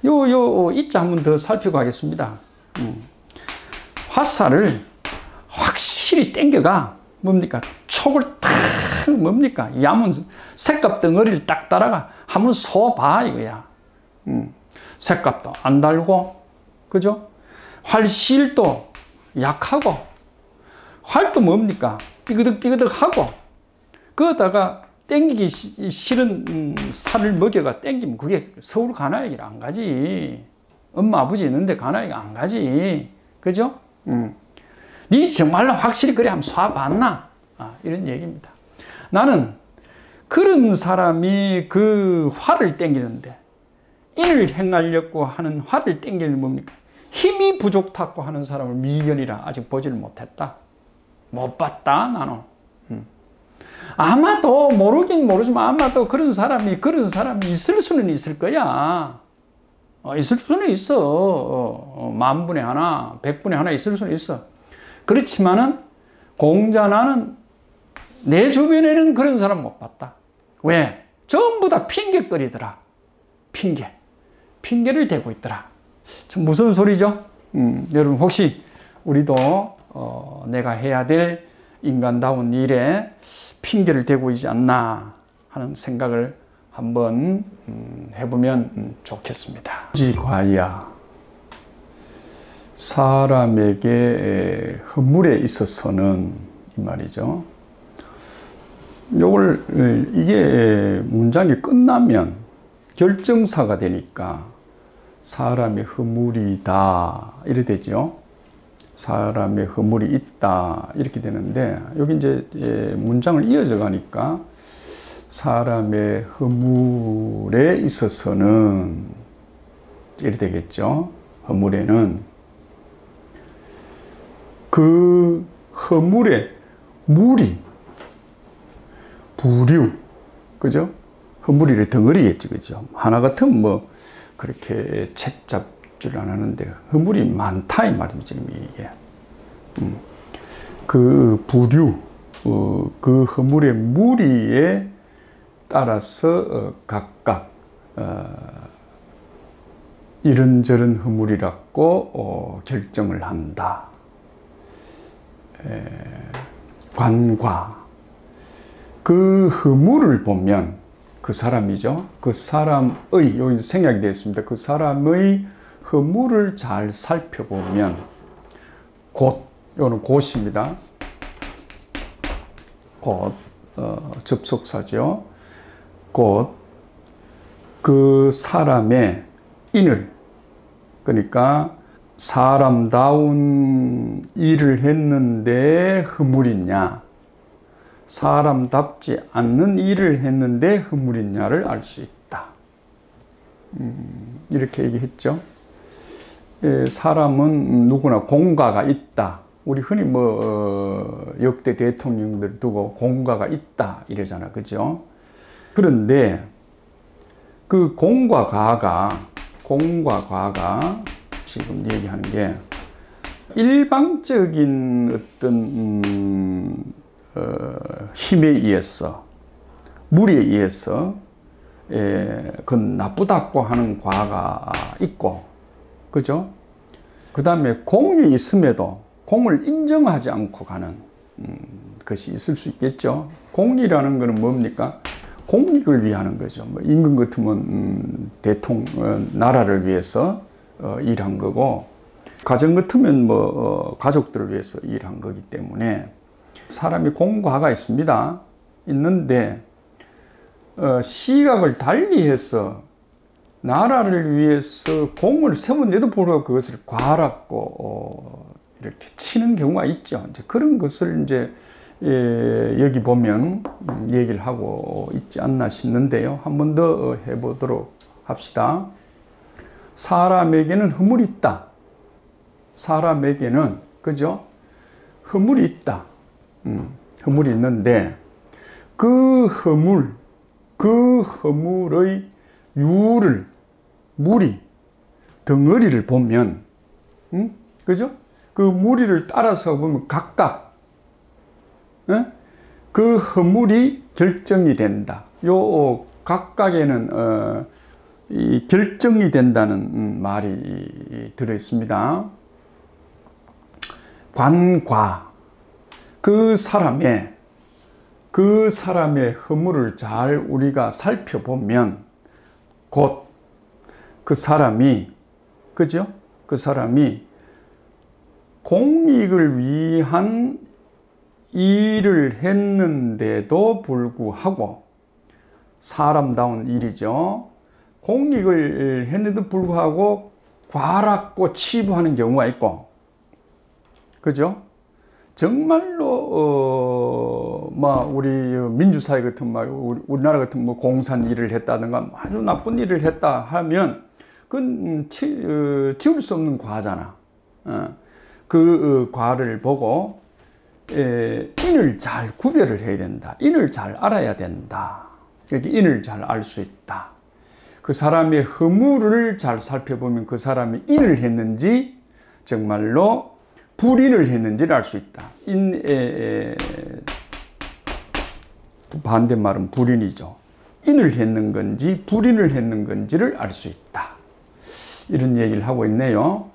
요 이자 한번 더 살펴가겠습니다. 화살을 확실히 땡겨가 뭡니까? 촉을 탁 뭡니까? 야문 새값 덩어리를 딱 따라가 한번 쏘봐 이거야. 새값도 안 달고, 그죠? 활실도 약하고 활도 뭡니까? 삐그덕삐그덕 하고, 그러다가 땡기기 싫은 살을 먹여가 땡기면 그게 서울 가나이길 안 가지. 엄마 아버지 있는데 가나이길 안 가지. 그죠? 니 정말로 확실히 그래 한번 쏴봤나? 이런 얘기입니다. 나는 그런 사람이 그 화를 땡기는데, 인을 행하려고 하는 화를 땡기는 뭡니까? 힘이 부족하고 하는 사람을 미견이라 아직 보지를 못했다. 못 봤다, 나는. 아마도 모르긴 모르지만 아마도 그런 사람이 있을 수는 있을 거야. 있을 수는 있어. 10,000분의 하나, 100분의 하나 있을 수는 있어. 그렇지만은 공자 나는 내 주변에는 그런 사람 못 봤다. 왜? 전부 다 핑계거리더라. 핑계를 대고 있더라. 참 무슨 소리죠? 여러분 혹시 우리도 내가 해야 될 인간다운 일에 핑계를 대고 있지 않나 하는 생각을 한번 해보면 좋겠습니다. 지과야, 사람에게 허물에 있어서는 이 말이죠. 이게 문장이 끝나면 결정사가 되니까 사람의 허물이다 이래 되죠. 사람의 허물이 있다 이렇게 되는데, 여기 이제 문장을 이어져 가니까 사람의 허물에 있어서는 이래 되겠죠. 허물에는 그 허물의 무리, 부류, 그죠? 허물이를 덩어리겠지, 그죠? 하나 같으면 뭐 그렇게 책 잡지를 안 하는데 허물이 많다 이 말이죠, 지금 이게. 그 부류, 그 허물의 무리에 따라서 각각 이런저런 허물이라고 결정을 한다. 관과, 그 허물을 보면 그 사람이죠. 그 사람의, 여기 생략이 되어 있습니다. 그 사람의 허물을 잘 살펴보면 곧, 이거는 곧입니다. 곧, 접속사죠. 곧, 그 사람의 인을, 그러니까 사람다운 일을 했는데 허물이냐, 사람답지 않는 일을 했는데 허물이냐를 알 수 있다. 이렇게 얘기했죠. 사람은 누구나 공과가 있다. 우리 흔히 역대 대통령들 두고 공과가 있다 이러잖아, 그죠? 그런데 그 공과 과가 지금 얘기하는 게 일방적인 어떤 힘에 의해서, 무리에 의해서 그건 나쁘다고 하는 과가 있고, 그죠? 그 다음에 공이 있음에도 공을 인정하지 않고 가는 것이 있을 수 있겠죠. 공이라는 것은 뭡니까? 공익을 위하는 거죠. 뭐 임금 같으면 나라를 위해서 일한 거고, 가정 같으면 가족들을 위해서 일한 거기 때문에 사람이 공과가 있습니다. 있는데 시각을 달리해서 나라를 위해서 공을 세웠는데도 불구하고 그것을 과라고 이렇게 치는 경우가 있죠. 이제 그런 것을 이제 여기 보면 얘기를 하고 있지 않나 싶는데요. 한 번 더 해보도록 합시다. 사람에게는 허물이 있다. 사람에게는, 그죠? 허물이 있다. 허물이 있는데 그 허물의 무리, 덩어리를 보면, 그죠? 그 무리를 따라서 보면 각각, 그 허물이 결정이 된다. 요 각각에는 이 결정이 된다는 말이 들어 있습니다. 관과, 그 사람의 허물을 잘 우리가 살펴보면 곧 그 사람이, 그죠? 그 사람이 공익을 위한 일을 했는데도 불구하고 사람다운 일이죠. 공익을 했는데도 불구하고 과락고 치부하는 경우가 있고, 그죠? 정말로 우리 민주사회 같은 우리나라 같은 공산 일을 했다든가 아주 나쁜 일을 했다 하면 그건 지울 수 없는 과잖아. 그 과를 보고 인을 잘 구별을 해야 된다. 인을 잘 알아야 된다. 여기 인을 잘 알 수 있다. 그 사람의 허물을 잘 살펴보면 그 사람이 인을 했는지 정말로 불인을 했는지를 알 수 있다. 반대말은 불인이죠. 인을 했는 건지 불인을 했는 건지를 알 수 있다. 이런 얘기를 하고 있네요.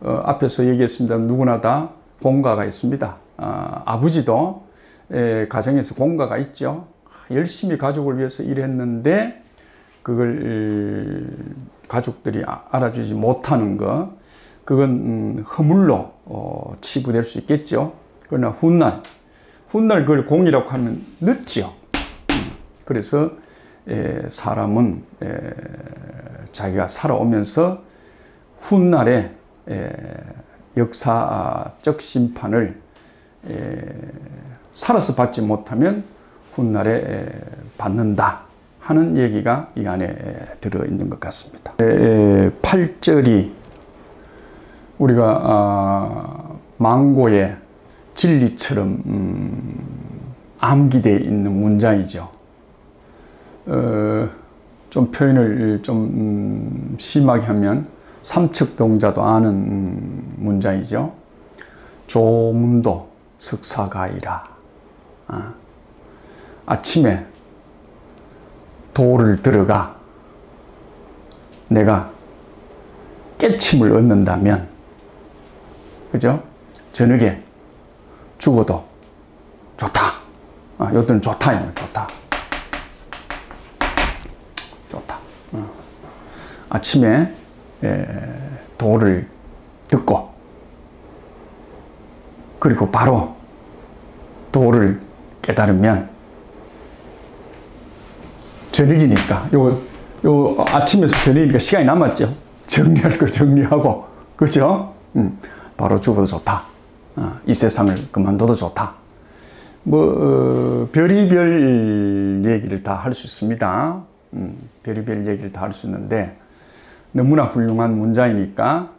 앞에서 얘기했습니다. 누구나 다 공과가 있습니다. 아버지도 가정에서 공과가 있죠. 열심히 가족을 위해서 일했는데 그걸 가족들이 알아주지 못하는 거, 그건 허물로 치부될 수 있겠죠. 그러나 훗날 그걸 공이라고 하면 늦죠. 그래서 사람은 자기가 살아오면서 훗날에 역사적 심판을 살아서 받지 못하면 훗날에 받는다 하는 얘기가 이 안에 들어있는 것 같습니다. 8절이 우리가 망고의 진리처럼 암기되어 있는 문장이죠. 좀 표현을 좀 심하게 하면 삼척동자도 아는 문장이죠. 조문도 석사가이라. 아침에 도를 들어가 내가 깨침을 얻는다면, 그죠? 저녁에 죽어도 좋다. 요들은 좋다. 좋다. 좋다. 아침에 도를 듣고 그리고 바로 도를 깨달으면 저녁이니까 요 아침에서 저녁이니까 시간이 남았죠. 정리할 걸 정리하고, 그죠? 바로 죽어도 좋다. 이 세상을 그만둬도 좋다. 별의별 얘기를 다 할 수 있습니다. 별의별 얘기를 다 할 수 있는데 너무나 훌륭한 문장이니까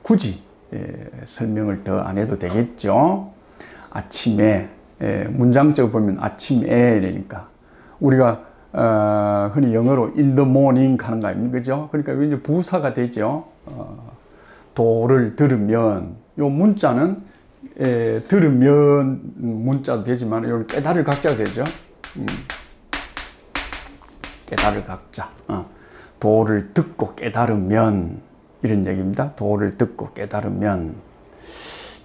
굳이 설명을 더 안 해도 되겠죠. 아침에 문장적으로 보면 아침에 이러니까 우리가 흔히 영어로 in the morning 하는 거 아닙니까? 그죠? 그러니까 이제 부사가 되죠. 도를 들으면, 요 문자는 들으면 문자도 되지만 요 깨달을 각자가 되죠. 깨달을 각자. 도를 듣고 깨달으면 이런 얘기입니다. 도를 듣고 깨달으면,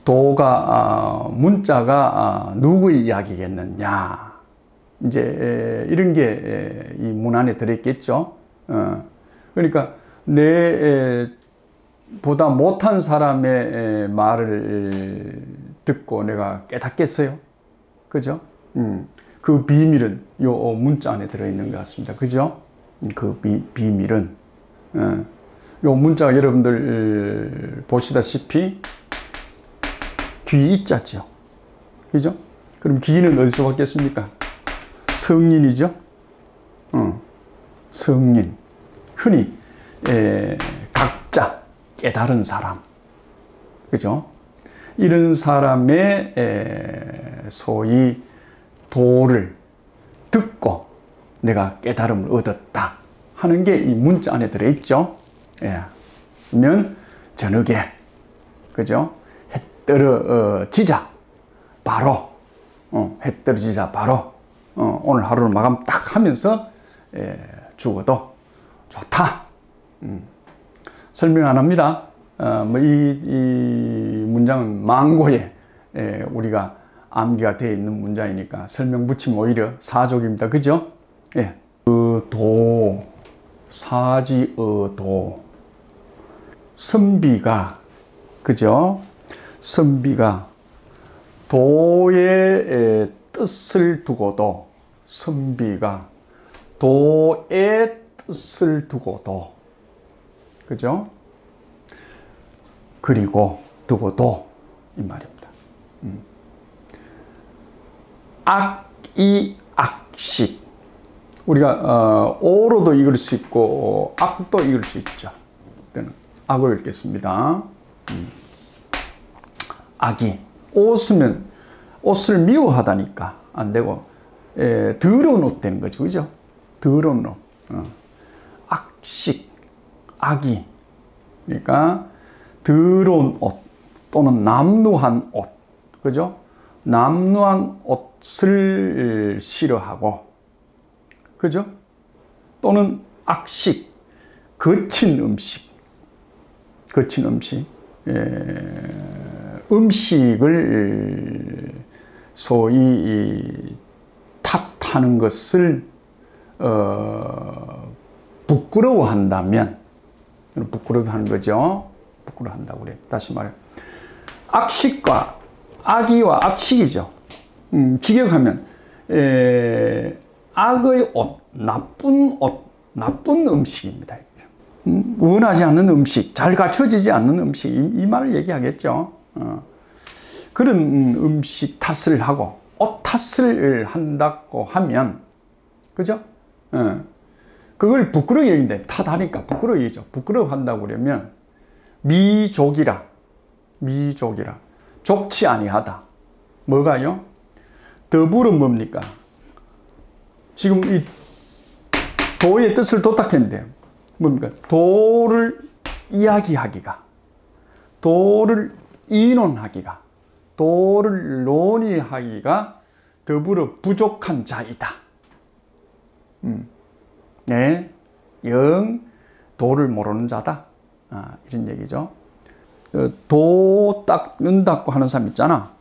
도가 문자가 누구의 이야기겠느냐, 이제 이런 게 이 문 안에 들어있겠죠. 그러니까 보다 못한 사람의 말을 듣고 내가 깨닫겠어요? 그죠? 그 비밀은 요 문자 안에 들어있는 것 같습니다. 그죠? 그 비밀은 요 문자가 여러분들 보시다시피 귀 있자죠. 그죠? 그럼 귀는 어디서 왔겠습니까? 성인이죠. 성인. 흔히 각자 깨달은 사람. 그죠? 이런 사람의 소위 도를 듣고 내가 깨달음을 얻었다 하는 게 이 문자 안에 들어있죠. 그러면 저녁에, 그죠? 해 떨어지자 바로 해 떨어지자 바로 오늘 하루를 마감 딱 하면서 죽어도 좋다. 설명 안 합니다. 이 문장은 망고에 우리가 암기가 되어 있는 문장이니까 설명 붙이면 오히려 사족입니다. 그죠? 그 도, 사지의 도, 선비가, 그죠? 선비가 도의 뜻을 두고도, 선비가 도의 뜻을 두고도, 그죠? 그리고 두고도 이 말입니다. 악이 악식, 우리가 오로도 읽을 수 있고 악도 읽을 수 있죠. 악을 읽겠습니다. 악이, 옷을 미워하다니까 안 되고 더러운 옷 되는 거죠, 그죠? 더러운 옷. 악식, 악이, 그러니까 더러운 옷 또는 남루한 옷, 그죠? 남루한 옷을 싫어하고, 그죠? 또는 악식, 거친 음식, 음식을 소위 탓하는 것을 부끄러워한다면, 부끄러워하는 거죠. 부끄러워한다고 그래. 다시 말해, 악식과 악의와 악식이죠. 직역하면 악의 옷, 나쁜 옷, 나쁜 음식입니다. 원하지 않는 음식, 잘 갖춰지지 않는 음식, 이 말을 얘기하겠죠. 그런 음식 탓을 하고 옷 탓을 한다고 하면, 그죠? 그걸 부끄러워 여긴데, 탓하니까 부끄러워 여기죠. 부끄러워한다고 그러면 미족이라, 족치 아니하다. 뭐가요? 더불어 뭡니까? 지금 이 도의 뜻을 도탁했는데 뭡니까? 도를 이야기하기가, 도를 인론하기가, 도를 논의하기가 더불어 부족한 자이다. 네, 영 도를 모르는 자다. 이런 얘기죠. 도 닦는다고 하는 사람 있잖아.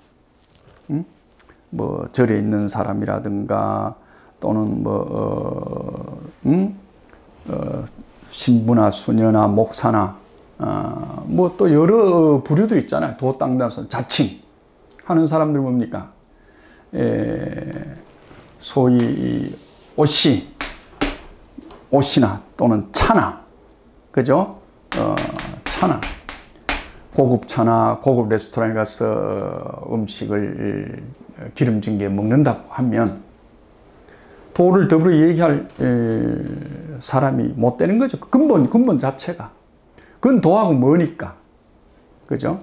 뭐 절에 있는 사람이라든가 또는 신부나 수녀나 목사나 뭐 또 여러 부류들 있잖아요. 도 닦는 사람, 자칭 하는 사람들 뭡니까? 소위 옷이나 또는 차나, 그죠? 차나, 고급 차나 고급 레스토랑에 가서 음식을 기름진 게 먹는다고 하면 도를 더불어 얘기할 사람이 못 되는 거죠. 근본 자체가. 그건 도하고 뭐니까. 그죠?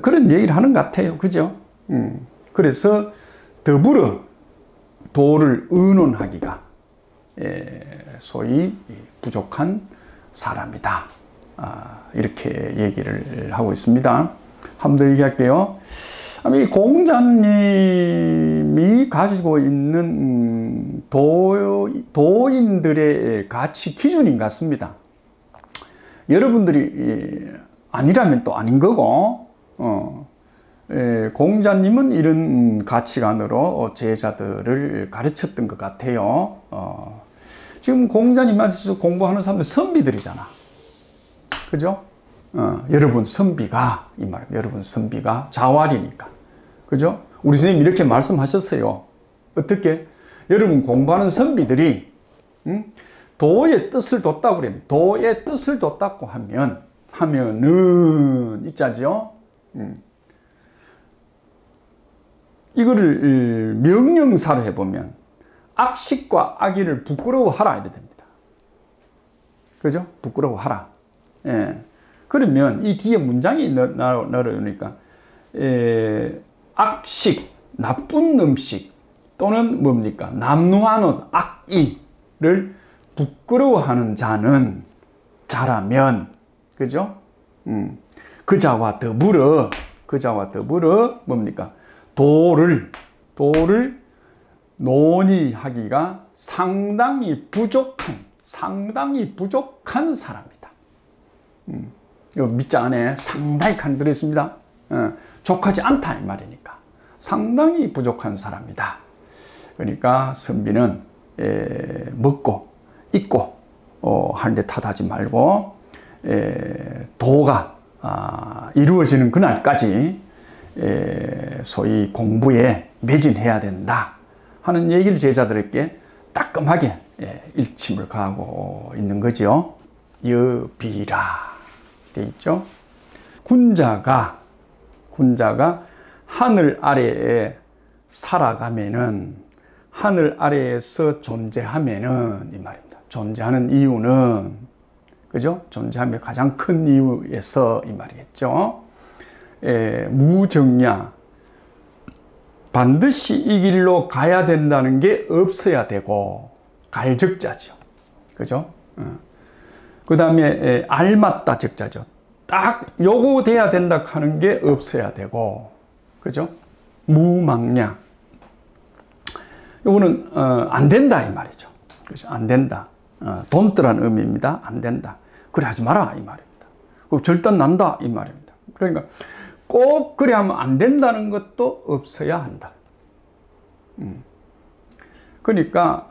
그런 얘기를 하는 것 같아요. 그죠? 그래서 더불어 도를 의논하기가 소위 부족한 사람이다. 이렇게 얘기를 하고 있습니다. 한 번 더 얘기할게요. 이 공자님이 가지고 있는 도인들의 가치 기준인 것 같습니다. 여러분들이 아니라면 또 아닌 거고, 공자님은 이런 가치관으로 제자들을 가르쳤던 것 같아요. 지금 공자님한테서 공부하는 사람들 선비들이잖아. 그죠? 여러분 선비가, 이 말, 여러분 선비가 자활이니까. 그죠? 우리 선생님 이렇게 말씀하셨어요. 어떻게? 여러분 공부하는 선비들이, 도의 뜻을 뒀다고 그래요. 도의 뜻을 뒀다고 하면은, 있자죠? 이거를 명령사로 해보면, 악식과 악의를 부끄러워하라. 이래 됩니다. 그죠? 부끄러워하라. 예. 그러면 이 뒤에 문장이 나오니까 악식, 나쁜 음식 또는 뭡니까? 남루한 옷, 악의를 부끄러워하는 자라면, 그죠? 그자와 더불어 뭡니까? 도를 논의하기가 상당히 부족한 사람이다. 이 밑장 안에 상당히 칸 들어있습니다. 족하지 않다 이 말이니까 상당히 부족한 사람이다. 그러니까 선비는 먹고 입고 하는데 탓하지 말고 도가 이루어지는 그날까지 소위 공부에 매진해야 된다 하는 얘기를 제자들에게 따끔하게 일침을 가하고 있는 거죠. 여비라 돼 있죠. 군자가 하늘 아래에 살아가면은, 하늘 아래에서 존재하면은 이 말입니다. 존재하는 이유는, 그죠? 존재하면 가장 큰 이유에서 이 말이겠죠. 무정야, 반드시 이 길로 가야 된다는 게 없어야 되고, 갈적자죠. 그죠? 그 다음에 알맞다 적자죠. 딱 요거 돼야 된다 하는 게 없어야 되고, 그죠? 무망냐, 요거는 안 된다 이 말이죠. 그죠? 안 된다. 돈뜨라는 의미입니다. 안 된다. 그래 하지 마라 이 말입니다. 절단 난다 이 말입니다. 그러니까 꼭 그래 하면 안 된다는 것도 없어야 한다. 그러니까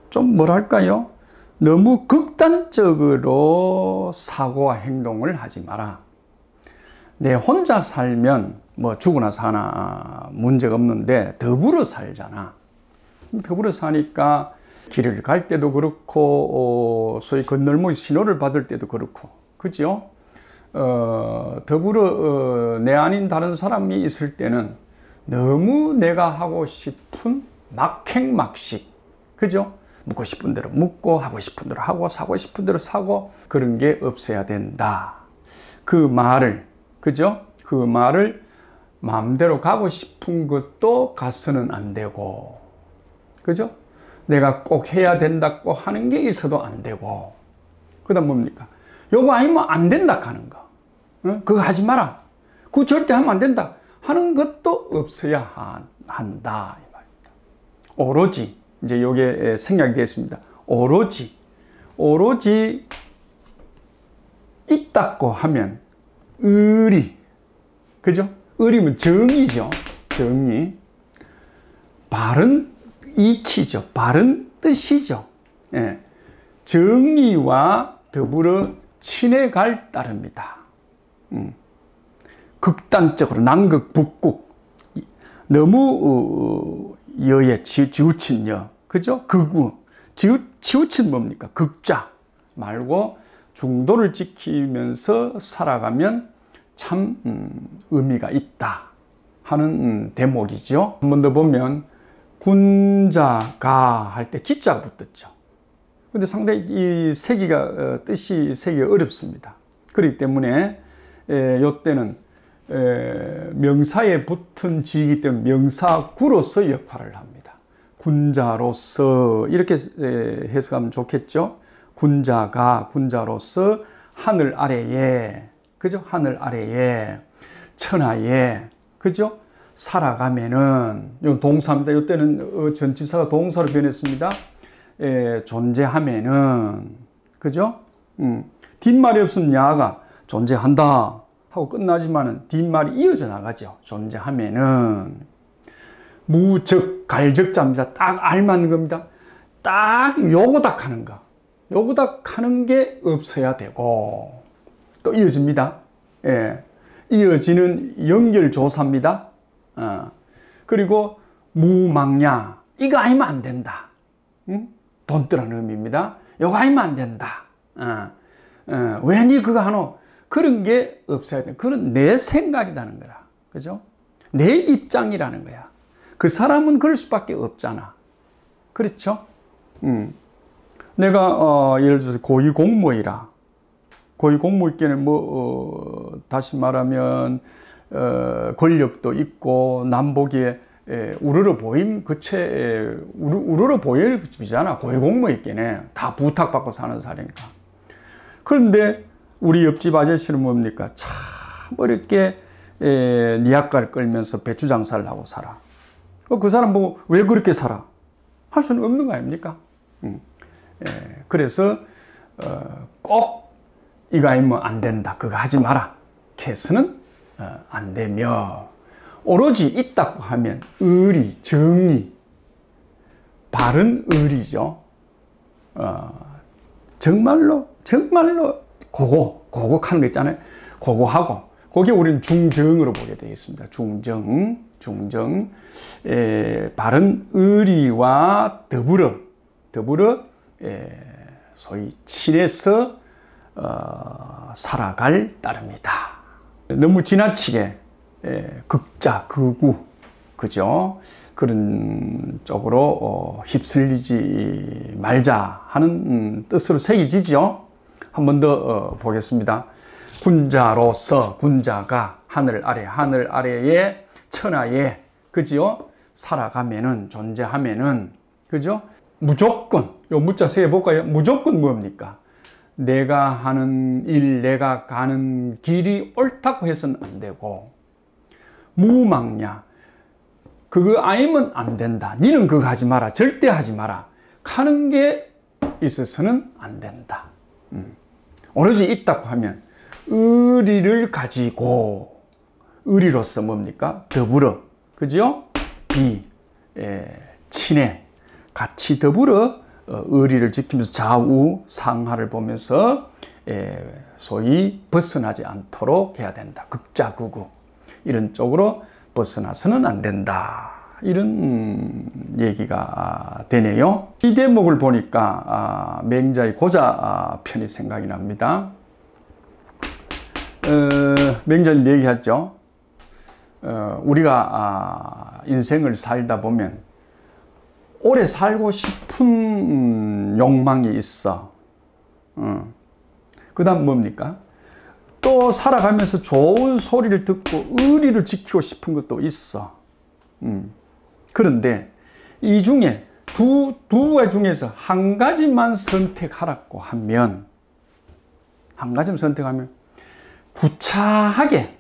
좀 뭐랄까요? 너무 극단적으로 사고와 행동을 하지 마라. 내 혼자 살면 뭐 죽으나 사나 문제가 없는데 더불어 살잖아. 더불어 사니까 길을 갈 때도 그렇고 소위 건널목 신호를 받을 때도 그렇고, 그죠? 더불어 내 아닌 다른 사람이 있을 때는 너무 내가 하고 싶은 막행막식, 그죠? 묻고 싶은 대로 묻고 하고 싶은 대로 하고 사고 싶은 대로 사고, 그런 게 없어야 된다. 그 말을, 그죠? 그 말을 마음대로 가고 싶은 것도 가서는 안 되고, 그죠? 내가 꼭 해야 된다고 하는 게 있어도 안 되고, 그 다음 뭡니까? 요거 아니면 안 된다 하는 거. 그거 하지 마라. 그거 절대 하면 안 된다 하는 것도 없어야 한다. 이 말입니다. 오로지, 이제 요게 생략이 되었습니다. 오로지 있다고 하면 의리, 그죠? 의리면 정의죠. 정의. 바른 이치죠. 바른 뜻이죠. 예. 정의와 더불어 친해갈 따릅니다. 극단적으로 남극 북극, 너무 여에 지우친 여, 그죠? 극우, 지우친 뭡니까? 극자 말고 중도를 지키면서 살아가면 참 의미가 있다 하는 대목이죠. 한 번 더 보면 군자가 할 때 지자가 붙었죠. 근데 상당히 이 세기가 뜻이 세기가 어렵습니다. 그렇기 때문에 요때는 명사에 붙은 지이기 때문에 명사구로서 역할을 합니다. 군자로서 이렇게 해석하면 좋겠죠. 군자로서 하늘 아래에, 그죠? 하늘 아래에, 천하에, 그죠? 살아가면은, 이건 동사입니다. 이때는 전치사가 동사로 변했습니다. 존재하면은, 그죠? 뒷말이 없으면 야가 존재한다 하고 끝나지만은 뒷말이 이어져 나가죠. 존재하면은. 무적, 갈적자입니다. 딱 알맞는 겁니다. 딱 요거닥 하는 거. 요거닥 하는 게 없어야 되고, 또 이어집니다. 예. 이어지는 연결조사입니다. 그리고 무망야, 이거 아니면 안 된다. 돈뜨라는 의미입니다. 이거 아니면 안 된다. 왜 니 그거 하노? 그런 게 없어야 돼. 그건 내 생각이라는 거라. 그죠? 내 입장이라는 거야. 그 사람은 그럴 수밖에 없잖아. 그렇죠? 내가 예를 들어서 고위공무이라. 고위공무이께는 다시 말하면 권력도 있고 남보기에 우러러 보임 우러러 보일 집이잖아. 고위공무이께네 다 부탁받고 사는 사람이니까. 그런데 우리 옆집 아저씨는 뭡니까? 참 어렵게 니약가를 끌면서 배추 장사를 하고 살아. 그 사람 보고 왜 그렇게 살아? 할 수는 없는 거 아닙니까? 그래서 꼭 이거 아니면 안 된다. 그거 하지 마라. 해서는 안 되며, 오로지 있다고 하면 의리, 정의, 바른 의리죠. 정말로 고고하는 거 있잖아요. 고고하고 그게 우리는 중정으로 보게 되겠습니다. 중정. 바른 의리와 더불어 소위 친해서 살아갈 따름이다. 너무 지나치게 극자, 극우, 그죠? 그런 쪽으로 휩쓸리지 말자 하는 뜻으로 새겨지죠. 한 번 더 보겠습니다. 군자로서, 군자가 하늘 아래에 천하에, 그죠? 살아가면은, 존재하면은, 그죠? 무조건, 요 무자 세볼까요? 무조건 뭡니까? 내가 하는 일, 내가 가는 길이 옳다고 해서는 안 되고, 무망냐, 그거 아니면 안 된다. 니는 그거 하지 마라. 절대 하지 마라. 하는 게 있어서는 안 된다. 오로지 있다고 하면 의리를 가지고, 의리로서 뭡니까? 더불어, 그죠? 친해, 같이 더불어 의리를 지키면서 좌우 상하를 보면서 소위 벗어나지 않도록 해야 된다. 극자극우 이런 쪽으로 벗어나서는 안 된다. 이런 얘기가 되네요. 이 대목을 보니까 맹자의 고자 편이 생각이 납니다. 맹자님 얘기했죠. 우리가 인생을 살다 보면 오래 살고 싶은 욕망이 있어. 그 다음 뭡니까? 또 살아가면서 좋은 소리를 듣고 의리를 지키고 싶은 것도 있어. 그런데 이 중에 두 개 중에서 한 가지만 선택하라고 하면, 한 가지만 선택하면 구차하게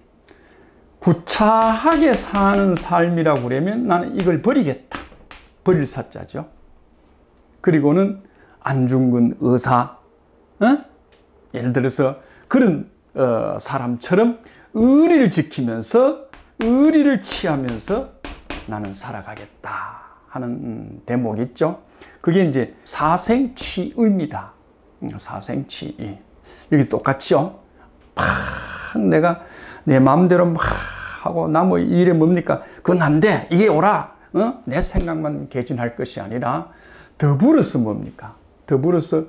사는 삶이라고 그러면 나는 이걸 버리겠다. 버릴 사자죠. 그리고는 안중근 의사, 예를 들어서 그런 사람처럼 의리를 지키면서 의리를 취하면서 나는 살아가겠다 하는 대목이 있죠. 그게 이제 사생취의입니다. 사생취의. 여기 똑같죠. 막 내가 내 마음대로 막 하고 남의 일에 뭡니까? 그건 안 돼. 이게 옳아. 내 생각만 개진할 것이 아니라 더불어서 뭡니까? 더불어서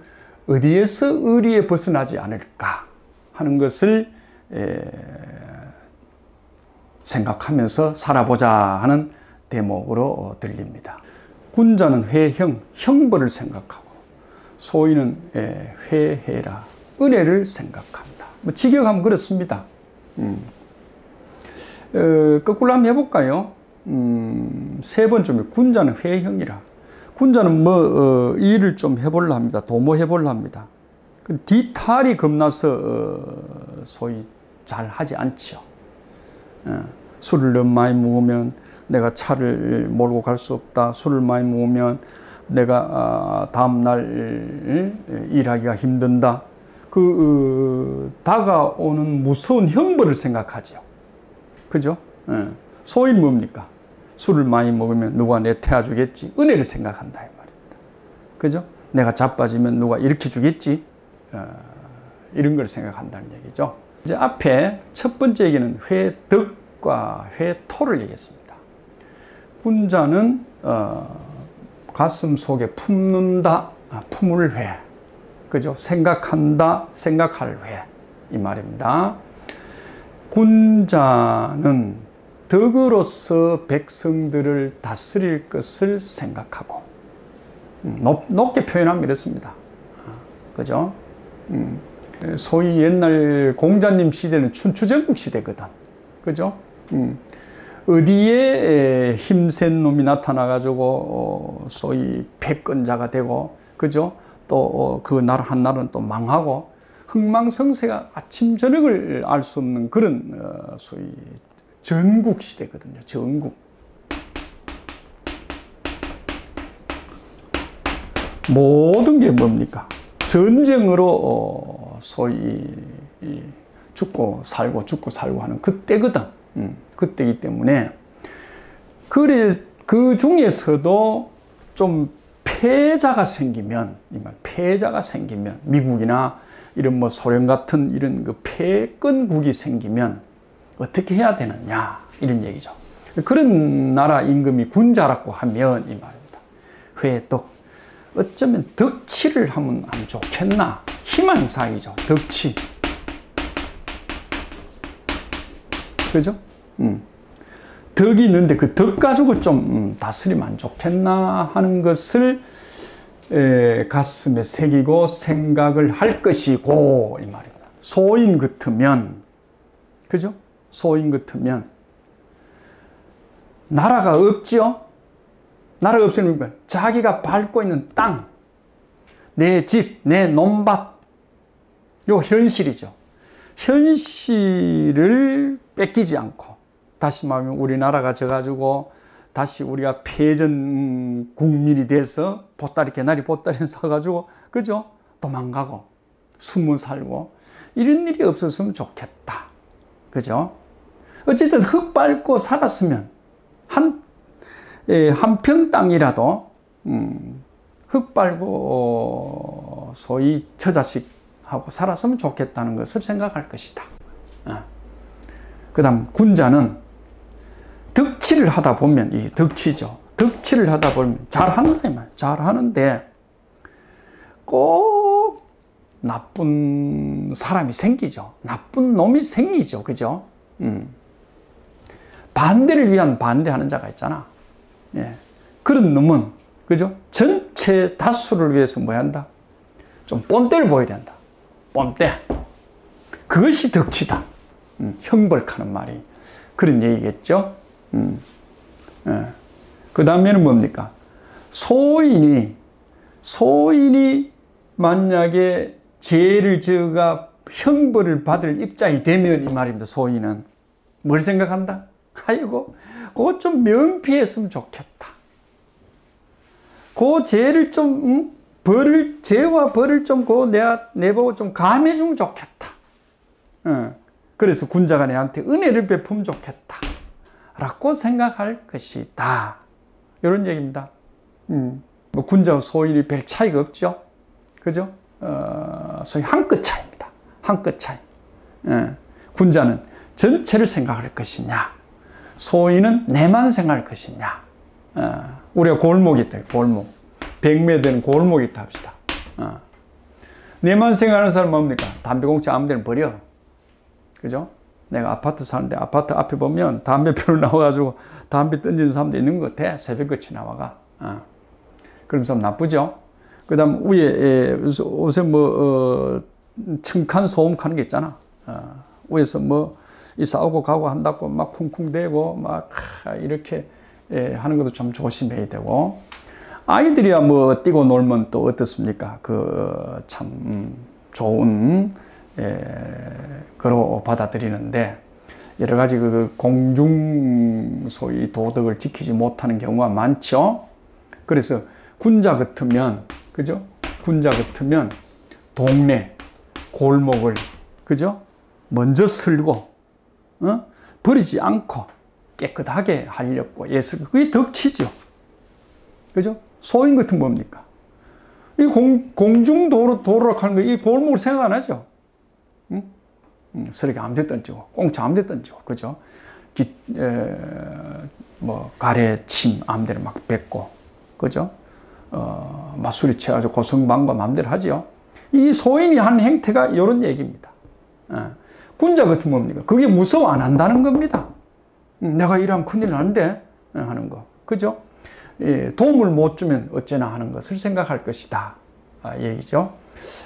어디에서 의리에 벗어나지 않을까 하는 것을 생각하면서 살아보자 하는 대목으로 들립니다. 군자는 회형, 형벌을 생각하고, 소인은 회해라, 은혜를 생각한다. 뭐 직역하면 그렇습니다. 거꾸로 한번 해볼까요? 세 번째, 군자는 회형이라. 군자는 일을 좀 해보려 합니다. 도모해보려 합니다. 뒤탈이 겁나서 소위 잘 하지 않죠. 술을 너무 많이 먹으면 내가 차를 몰고 갈 수 없다. 술을 많이 먹으면 내가 다음날 일하기가 힘든다. 다가오는 무서운 형벌을 생각하죠. 그죠? 소위 뭡니까? 술을 많이 먹으면 누가 내 태워주겠지. 은혜를 생각한다 이 말입니다. 그죠? 내가 자빠지면 누가 일으켜 주겠지. 이런 걸 생각한다는 얘기죠. 이제 앞에 첫 번째 얘기는 회덕과 회토를 얘기했습니다. 군자는 가슴 속에 품는다, 품을 회. 그죠? 생각한다, 생각할 회. 이 말입니다. 군자는 덕으로서 백성들을 다스릴 것을 생각하고, 높게 표현하면 이렇습니다. 그죠? 소위 옛날 공자님 시대는 춘추전국 시대거든. 그죠? 어디에 힘센 놈이 나타나가지고, 소위 패권자가 되고, 그죠? 또 그 나라 한 나라는 또 망하고, 흥망성쇠가 아침 저녁을 알 수 없는 그런 소위 전국 시대거든요. 전국. 모든 게 뭡니까? 전쟁으로 소위 죽고 살고 하는 그때거든. 그때이기 때문에 그 중에서도 좀 패자가 생기면, 미국이나 이런 뭐 소련 같은 이런 그 패권국이 생기면 어떻게 해야 되느냐 이런 얘기죠. 그런 나라 임금이 군자라고 하면 이 말입니다. 회덕, 어쩌면 덕치를 하면 안 좋겠나, 희망사이죠. 덕치, 그죠? 덕이 있는데 그 덕 가지고 좀 다스리면 안 좋겠나 하는 것을 가슴에 새기고 생각을 할 것이고 이 말입니다. 소인 같으면, 그죠? 소인 같으면 나라가 없지요? 나라가 없으면 자기가 밟고 있는 땅, 내 집, 내 논밭, 요 현실이죠. 현실을 뺏기지 않고, 다시 말하면 우리나라가 져가지고 다시 우리가 패전 국민이 돼서 보따리, 개나리 보따리 사가지고, 그죠? 도망가고, 숨어 살고, 이런 일이 없었으면 좋겠다. 그죠? 어쨌든 흙 밟고 살았으면, 한 평 땅이라도, 흙 밟고, 소위 처자식하고 살았으면 좋겠다는 것을 생각할 것이다. 그 다음, 군자는 덕치를 하다 보면, 이게 덕치죠. 덕치를 하다 보면 잘한다, 이 말. 잘하는데, 꼭 나쁜 사람이 생기죠. 나쁜 놈이 생기죠. 그죠? 반대를 위한 반대하는 자가 있잖아. 예. 그런 놈은, 그죠? 전체 다수를 위해서 뭐 한다? 좀 뽐때를 보여야 된다. 뽐때. 그것이 덕치다. 형벌하는 말이. 그런 얘기겠죠? 예. 그 다음에는 뭡니까? 소인이 만약에 죄를 지어가 형벌을 받을 입장이 되면 이 말입니다. 소인은. 뭘 생각한다? 아이고, 그거 좀 면피했으면 좋겠다. 그 죄를 좀, 죄와 벌을 좀, 그거 내보고 좀 감해주면 좋겠다. 그래서 군자가 내한테 은혜를 베푸면 좋겠다. 라고 생각할 것이다. 이런 얘기입니다. 뭐 군자와 소인이 별 차이가 없죠. 그죠? 소위 한 끗 차이입니다. 한 끗 차이. 군자는 전체를 생각할 것이냐, 소인은 내만 생각할 것이냐. 우리가 골목이 있다. 골목. 100매 되는 골목이 있다 합시다. 내만 생각하는 사람은 뭡니까? 담배꽁초 아무 데나 버려. 그죠? 내가 아파트 사는데 아파트 앞에 보면 담배표로 나와가지고 담배 던지는 사람도 있는 것 같아. 새벽같이 나와가. 그럼 좀 나쁘죠? 그 다음 위에 요새 층간 소음하는 게 있잖아. 위에서 이 싸우고 가고 한다고 막 쿵쿵대고 막 이렇게 하는 것도 좀 조심해야 되고, 아이들이야 뛰고 놀면 또 어떻습니까? 참 좋은 거로 받아들이는데, 여러 가지 공중 소위 도덕을 지키지 못하는 경우가 많죠. 그래서 군자 같으면, 그죠? 군자 같으면 동네 골목을, 그죠? 먼저 쓸고, 버리지 않고 깨끗하게 하려고 애쓰고, 그게 덕치죠. 그죠? 소인 같은 뭡니까? 이 공중도로라고 하는 거, 이 골목을 생각 안 하죠. 쓰레기 아무 데 던지고, 꽁초 아무 데 던지고, 그죠? 가래, 침 아무 데나 막 뱉고, 그죠? 맞술이 채가지고 고성방과 마음대로 하죠. 이 소인이 한 행태가 이런 얘기입니다. 군자 같은 뭡니까? 그게 무서워 안 한다는 겁니다. 내가 이러면 큰일 나는데 하는 거. 그죠? 도움을 못 주면 어쩌나 하는 것을 생각할 것이다. 얘기죠.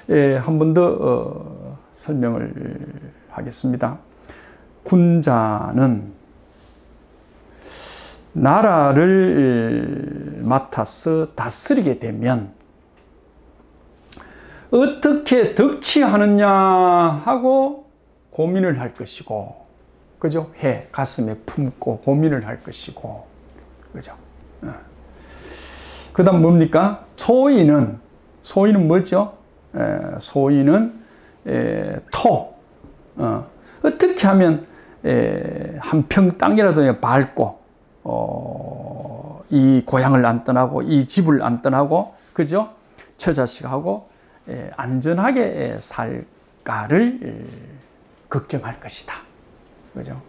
한 번 더 설명을 하겠습니다. 군자는 나라를 맡아서 다스리게 되면 어떻게 덕치하느냐 하고 고민을 할 것이고, 그죠? 가슴에 품고 고민을 할 것이고, 그죠? 그 다음 뭡니까? 소인은 뭐죠? 소인은 어떻게 하면 한 평 땅이라도 밟고 이 고향을 안 떠나고 이 집을 안 떠나고, 그죠? 처자식하고 안전하게 살까를 걱정할 것이다. 그죠?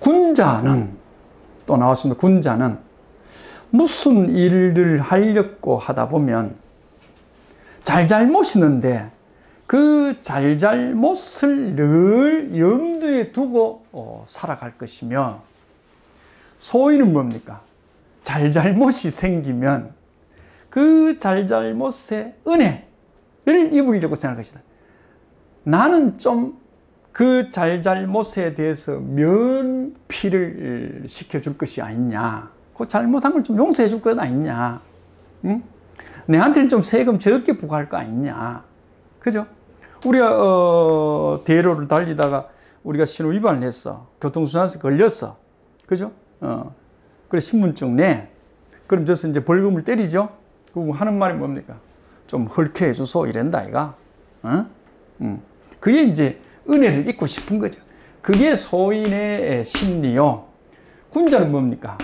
군자는 또 나왔습니다. 군자는 무슨 일을 하려고 하다 보면 잘잘못이는데 그 잘잘못을 늘 염두에 두고 살아갈 것이며, 소인은 뭡니까? 잘잘못이 생기면 그 잘잘못의 은혜를 입으려고 생각할 것이다. 나는 좀 그 잘잘못에 대해서 면피를 시켜줄 것이 아니냐, 그 잘못한 걸 좀 용서해 줄 것 아니냐, 응? 내한테는 좀 세금 적게 부과할 거 아니냐, 그죠? 우리가 대로를 달리다가 우리가 신호 위반을 했어, 교통순환세 걸렸어, 그죠? 그래 신분증 내. 그럼 저서 이제 벌금을 때리죠. 그럼 하는 말이 뭡니까? 좀 헐케 해주소 이런다 아이가. 그게 이제 은혜를 입고 싶은 거죠. 그게 소인의 심리요. 군자는 뭡니까?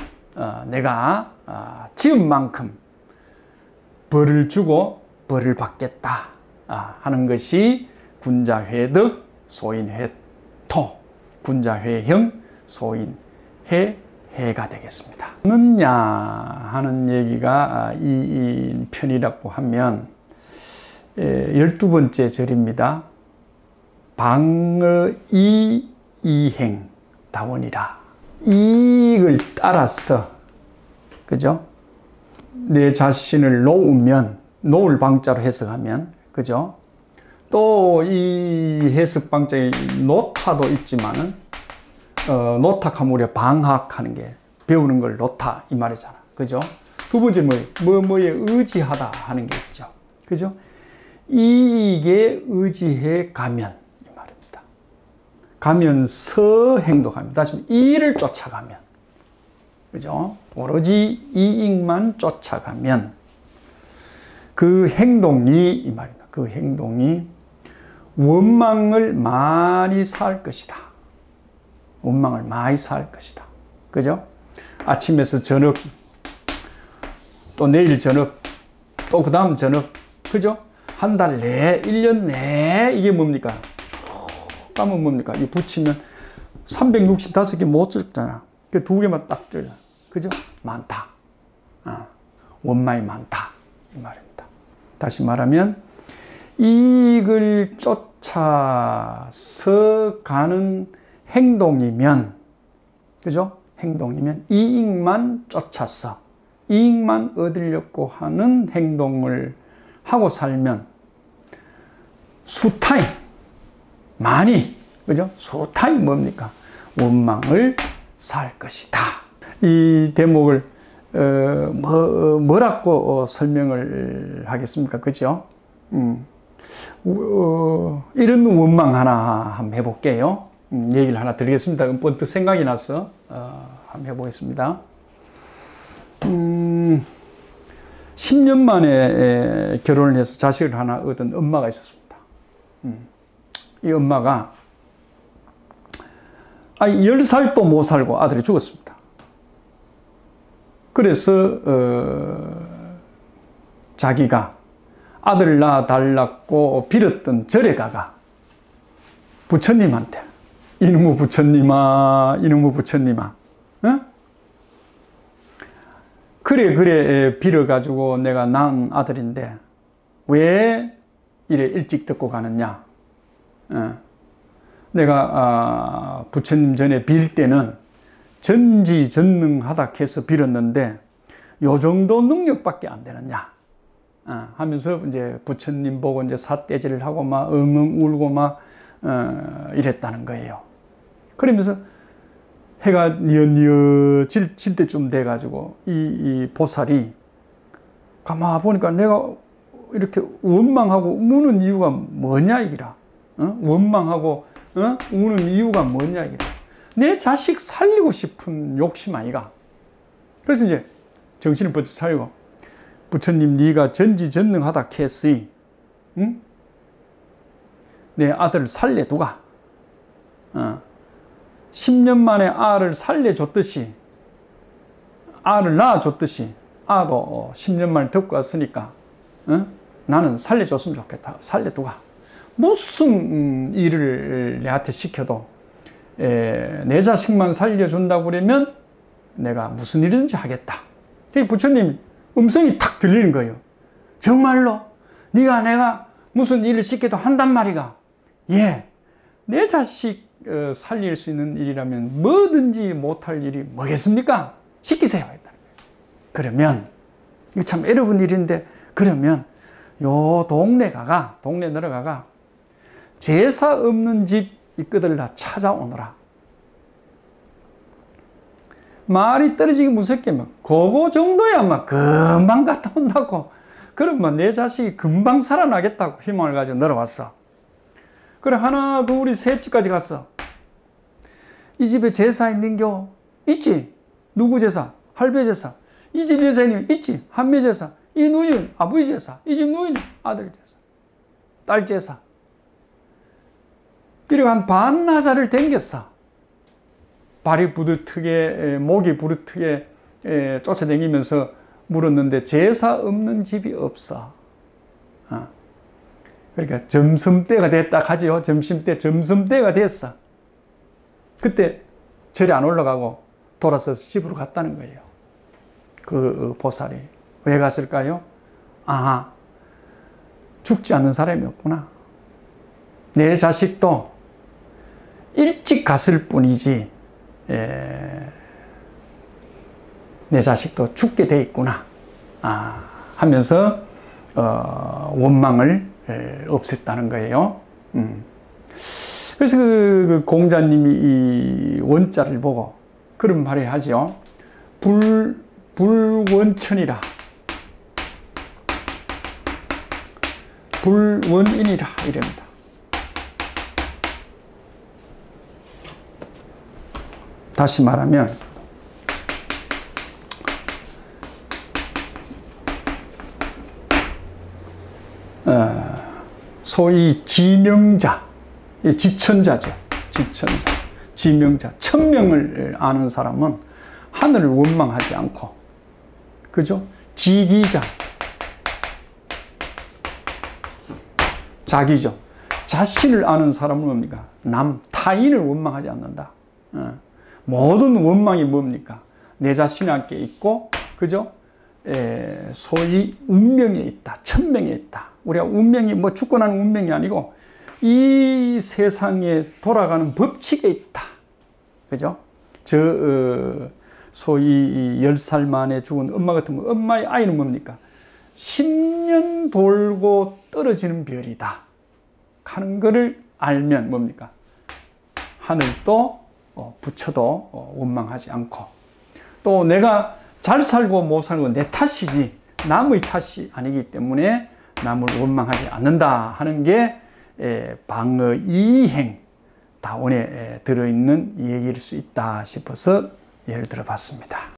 내가 지은 만큼 벌을 주고 벌을 받겠다 하는 것이 군자회덕, 소인회토, 군자회형, 소인회해가 되겠습니다. 느냐 하는 얘기가 이 편이라고 하면 12번째 절입니다. 방의 이행 다원이라. 이익을 따라서, 그죠? 내 자신을 놓으면, 놓을 방자로 해석하면, 그죠? 또 이 해석 방자에 노타도 있지만은, 노탁하면 우리가 방학하는 게, 배우는 걸 노타, 이 말이잖아. 그죠? 두 번째 뭐에 의지하다 하는 게 있죠. 그죠? 이익에 의지해 가면, 가면서 행동합니다. 다시 이를 쫓아가면, 그죠? 오로지 이익만 쫓아가면 그 행동이, 이 말입니다. 그 행동이 원망을 많이 살 것이다. 원망을 많이 살 것이다. 그죠? 아침에서 저녁, 또 내일 저녁, 또 그 다음 저녁, 그죠? 한 달 내, 1년 내, 이게 뭡니까? 까면 뭡니까? 이 붙이면 365개 못 적잖아. 그 두 개만 딱 적어. 그죠? 많다. 원망이 많다. 이 말입니다. 다시 말하면, 이익을 쫓아서 가는 행동이면, 그죠? 행동이면, 이익만 쫓아서, 이익만 얻으려고 하는 행동을 하고 살면, 수타임, 많이, 그죠? 수타임 뭡니까? 원망을 살 것이다. 이 대목을 뭐라고 설명을 하겠습니까? 그죠? 이런 원망 하나 한번 해볼게요. 얘기를 하나 드리겠습니다. 번뜩 생각이 나서 한번 해보겠습니다. 10년 만에 결혼을 해서 자식을 하나 얻은 엄마가 있었습니다. 이 엄마가 10살도 못 살고 아들이 죽었습니다. 그래서 자기가 아들 낳아 달라고 빌었던 절에 가가 부처님한테, 이놈의 부처님아, 이놈의 부처님아, 어? 그래 빌어가지고 내가 낳은 아들인데 왜 이래 일찍 듣고 가느냐. 내가 부처님 전에 빌 때는 전지전능하다 해서 빌었는데 요 정도 능력밖에 안 되느냐 하면서 이제 부처님 보고 이제 삿대질을 하고 막 엉엉 울고 막 이랬다는 거예요. 그러면서 해가 뉘엿뉘엿 질 때쯤 돼가지고 이 보살이 가만 보니까 내가 이렇게 원망하고 우는 이유가 뭐냐 이기라. 원망하고 우는 이유가 뭐냐 이기라. 내 자식 살리고 싶은 욕심 아이가. 그래서 이제 정신을 번쩍 차리고 부처님 네가 전지전능하다 했으니 응? 내 아들을 살려두가 10년 만에 아를 살려줬듯이 아를 낳아줬듯이 아도 10년 만에 듣고 왔으니까 나는 살려줬으면 좋겠다. 살려두가. 무슨 일을 내한테 시켜도 내 자식만 살려준다고 그러면 내가 무슨 일이든지 하겠다. 부처님 음성이 탁 들리는 거예요. 정말로 네가 내가 무슨 일을 시켜도 한단 말이가. 예, 내 자식 살릴 수 있는 일이라면 뭐든지 못할 일이 뭐겠습니까? 시키세요. 그러면 이거 참 어려운 일인데, 그러면 요 동네 내려가가 제사 없는 집 이끄들 다 찾아오너라. 말이 떨어지기 무섭게 그거 정도야 금방 갔다 온다고. 그러면 내 자식이 금방 살아나겠다고 희망을 가지고 내려왔어. 그래, 하나 둘 셋 집까지 갔어. 이 집에 제사 있는겨? 있지. 누구 제사? 할배 제사. 이 집 제사 있는 있지. 한매 제사. 이 누이는 아버지 제사. 이 집 누이는 아들 제사. 딸 제사. 이렇게 한 반나절을 댕겼어. 발이 부르트게 목이 부르트게 쫓아다니면서 물었는데 제사 없는 집이 없어. 그러니까 점심때가 됐다 하죠. 점심때가 됐어. 그때 절에 안 올라가고 돌아서서 집으로 갔다는 거예요. 그 보살이. 왜 갔을까요? 아하, 죽지 않는 사람이 없구나. 내 자식도 일찍 갔을 뿐이지 내 자식도 죽게 돼 있구나 하면서 원망을 없앴다는 거예요. 그래서 그 공자님이 이 원자를 보고 그런 말을 하죠. 불원천이라 불원인이라 이랍니다. 다시 말하면 소위 지명자, 지천자죠. 지명자, 천명을 아는 사람은 하늘을 원망하지 않고, 그죠? 지기자, 자기죠. 자신을 아는 사람은 뭡니까? 타인을 원망하지 않는다. 모든 원망이 뭡니까? 내 자신에게 있고, 그죠? 소위 운명에 있다. 천명에 있다. 우리가 운명이 죽고 나는 운명이 아니고 이 세상에 돌아가는 법칙에 있다. 그죠? 소위 10살 만에 죽은 엄마 같으면 엄마의 아이는 뭡니까? 10년 돌고 떨어지는 별이다 하는 것을 알면 뭡니까? 하늘도 부처도 원망하지 않고, 또 내가 잘 살고 못 살고 내 탓이지 남의 탓이 아니기 때문에 남을 원망하지 않는다 하는 게 방의이행 다원에 들어있는 얘기일 수 있다 싶어서 예를 들어 봤습니다.